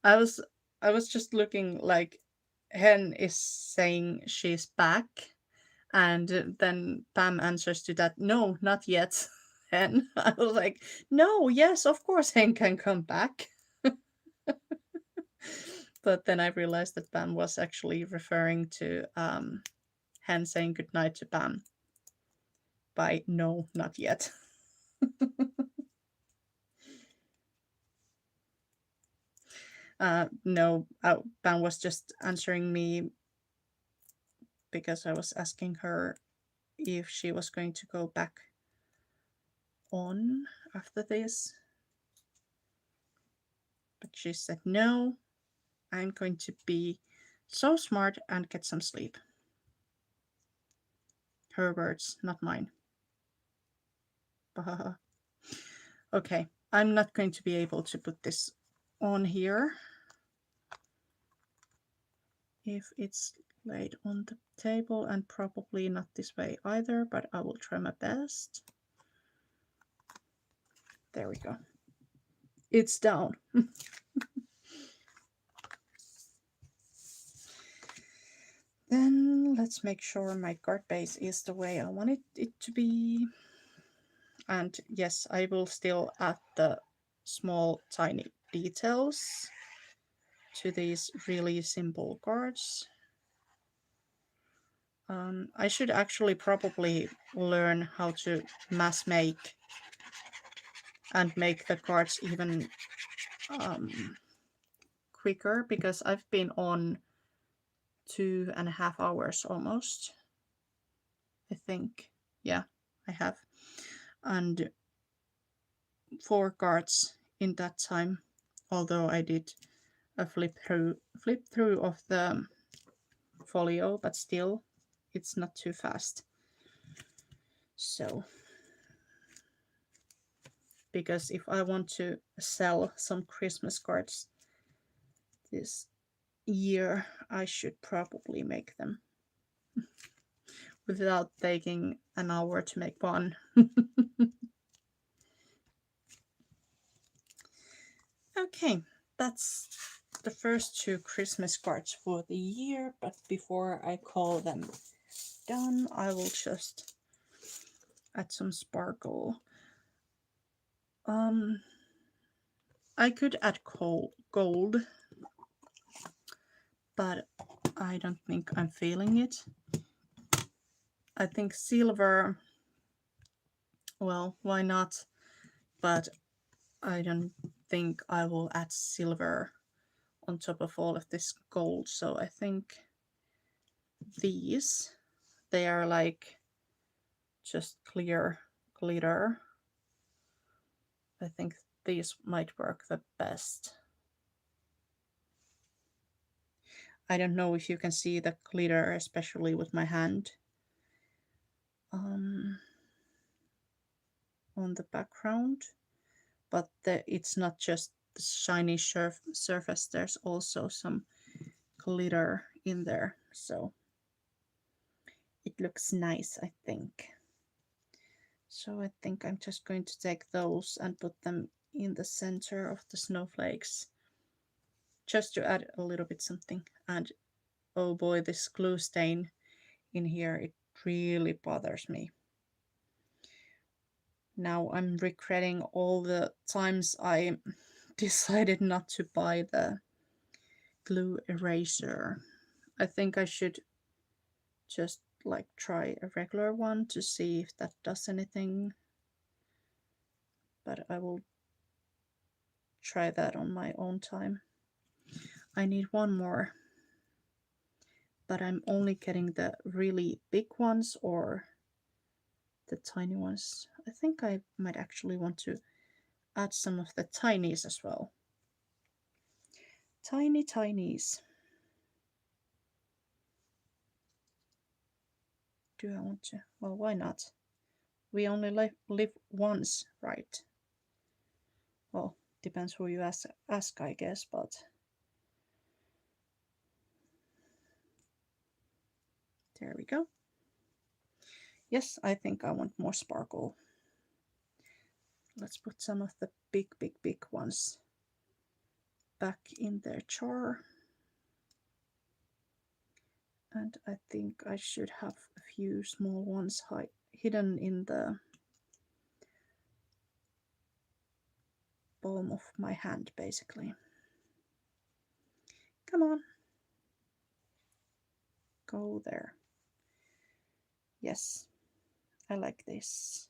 I was I was just looking like Hen is saying she's back, and then Pam answers to that, no, not yet. And I was like, no, yes, of course Hen can come back. But then I realized that Pam was actually referring to Hen saying goodnight to Pam by no, not yet. No, Pam was just answering me because I was asking her if she was going to go back on after this. But she said, no, I'm going to be so smart and get some sleep. Her words, not mine. Okay, I'm not going to be able to put this on here if it's laid on the table, and probably not this way either, but I will try my best. There we go. It's down. Then let's make sure my card base is the way I want it to be. And yes, I will still add the small tiny details to these really simple cards. I should actually probably learn how to mass make and make the cards even quicker because I've been on 2.5 hours almost. I think. Yeah, I have. And 4 cards in that time. Although I did a flip through of the folio, but still it's not too fast. So because if I want to sell some Christmas cards this year, I should probably make them without taking an hour to make one. Okay, that's the first 2 Christmas cards for the year, but before I call them done, I will just add some sparkle. I could add gold, but I don't think I'm feeling it. I think silver, well, why not? But I don't think I will add silver on top of all of this gold, so I think these, they are like just clear glitter. I think these might work the best. I don't know if you can see the glitter, especially with my hand on the background, but it's not just the shiny surface, there's also some glitter in there, so it looks nice, I think. So I think I'm just going to take those and put them in the center of the snowflakes, just to add a little bit something. And oh boy, this glue stain in here, it really bothers me. Now I'm regretting all the times I decided not to buy the glue eraser. I think I should just like try a regular one to see if that does anything. But I will try that on my own time. I need one more, but I'm only getting the really big ones or the tiny ones. I think I might actually want to add some of the tinies as well. Tiny tinies. Do I want to? Well, why not? We only live once, right? Well, depends who you ask, I guess, but there we go. Yes, I think I want more sparkle. Let's put some of the big ones back in their jar. And I think I should have a few small ones hidden in the palm of my hand, basically. Come on. Go there. Yes, I like this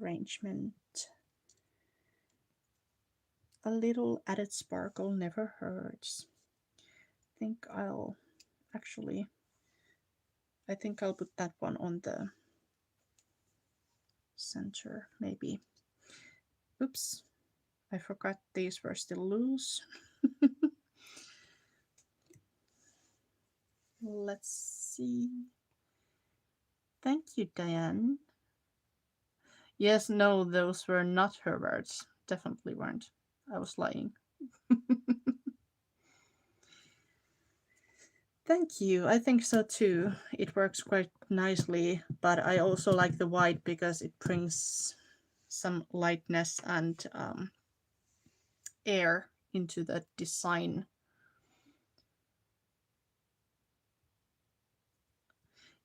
arrangement. A little added sparkle never hurts. I think I'll put that one on the center, maybe. Oops, I forgot these were still loose. Let's see. Thank you, Diane. Yes, no, those were not her words. Definitely weren't. I was lying. Thank you. I think so too. It works quite nicely, but I also like the white because it brings some lightness and air into the design.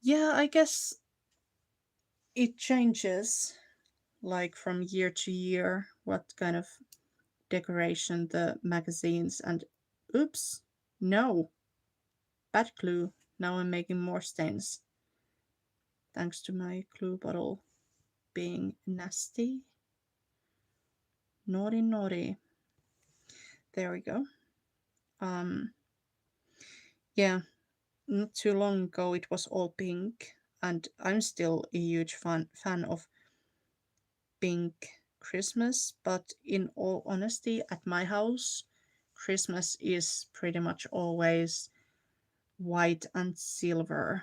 Yeah, I guess it changes like from year to year what kind of decoration the magazines and oops, no, bad glue. Now I'm making more stains thanks to my glue bottle being nasty. Naughty. There we go. Um, yeah, not too long ago it was all pink, and I'm still a huge fan of pink Christmas, but in all honesty, at my house, Christmas is pretty much always white and silver.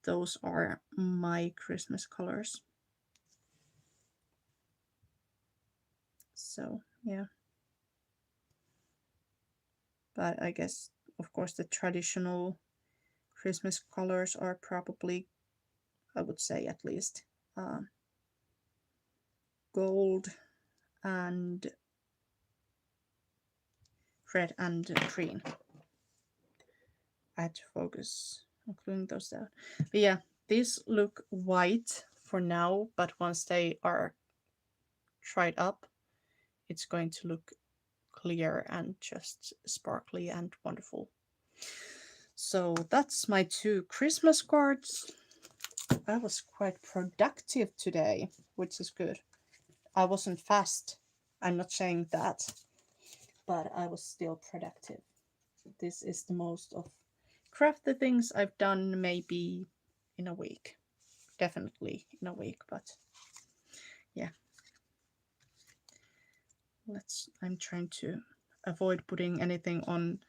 Those are my Christmas colors. So, yeah. But I guess, of course, the traditional Christmas colors are probably, I would say at least, uh, gold and red and green. I had to focus on gluing those down. But yeah, these look white for now, but once they are dried up, it's going to look clear and just sparkly and wonderful. So that's my 2 Christmas cards. I was quite productive today, which is good. I wasn't fast. I'm not saying that, but I was still productive. This is the most of crafty things I've done maybe in a week. Definitely in a week, but yeah. I'm trying to avoid putting anything on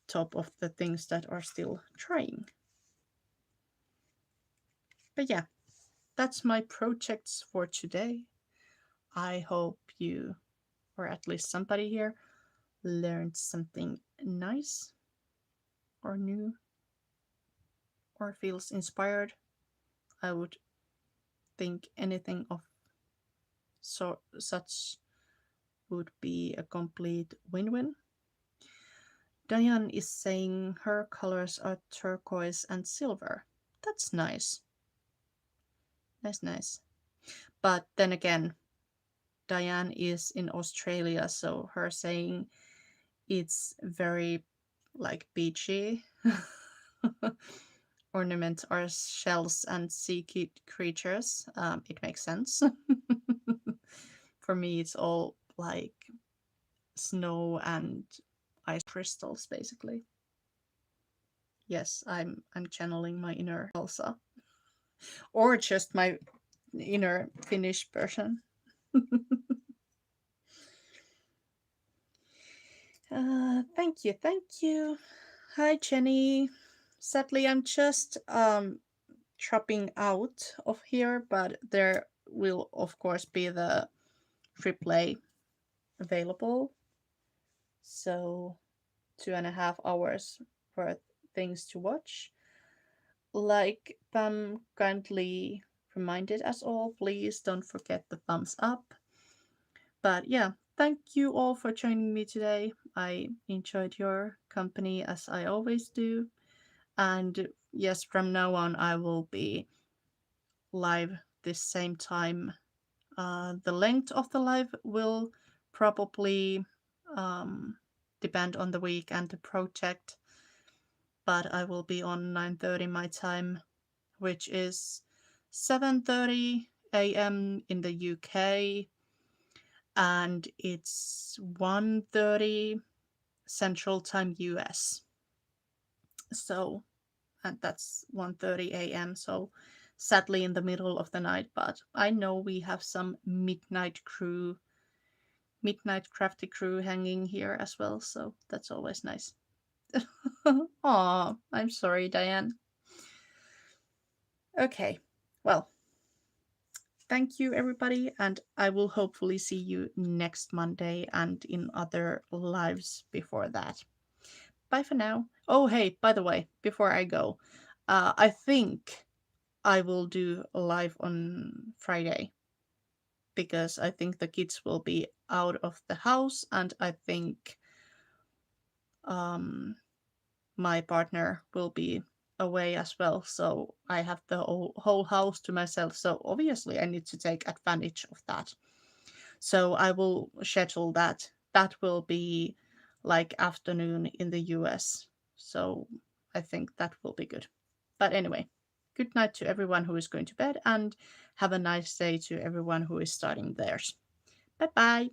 top of the things that are still drying. But yeah, that's my projects for today. I hope you, or at least somebody here, learned something nice or new or feels inspired. I would think anything of such would be a complete win-win. Diane is saying her colors are turquoise and silver. That's nice. That's nice. But then again, Diane is in Australia, so her saying it's very like beachy. Ornaments are shells and sea creatures. It makes sense. For me, it's all like snow and ice crystals, basically. Yes, I'm channeling my inner Elsa, or just my inner Finnish person. Thank you, thank you. Hi, Jenny. Sadly, I'm just dropping out of here, but there will of course be the replay available. So 2.5 hours worth things to watch. Like Pam kindly reminded us all, please don't forget the thumbs up. But yeah, thank you all for joining me today. I enjoyed your company as I always do. And yes, from now on, I will be live this same time. The length of the live will probably um, depend on the week and the project, but I will be on 9:30 my time, which is 7:30 a.m. in the UK, and it's 1:30 Central Time US. So, and that's 1:30 a.m. So, sadly in the middle of the night, but I know we have some midnight crafty crew hanging here as well, so that's always nice. Aw, I'm sorry, Diane. Okay, well, thank you, everybody, and I will hopefully see you next Monday and in other lives before that. Bye for now. Oh, hey, by the way, before I go, I think I will do a live on Friday because I think the kids will be out of the house, and I think um, my partner will be away as well. So I have the whole house to myself. So obviously, I need to take advantage of that. So I will schedule that. That will be like afternoon in the US. So I think that will be good. But anyway, good night to everyone who is going to bed, and have a nice day to everyone who is starting theirs. Bye bye.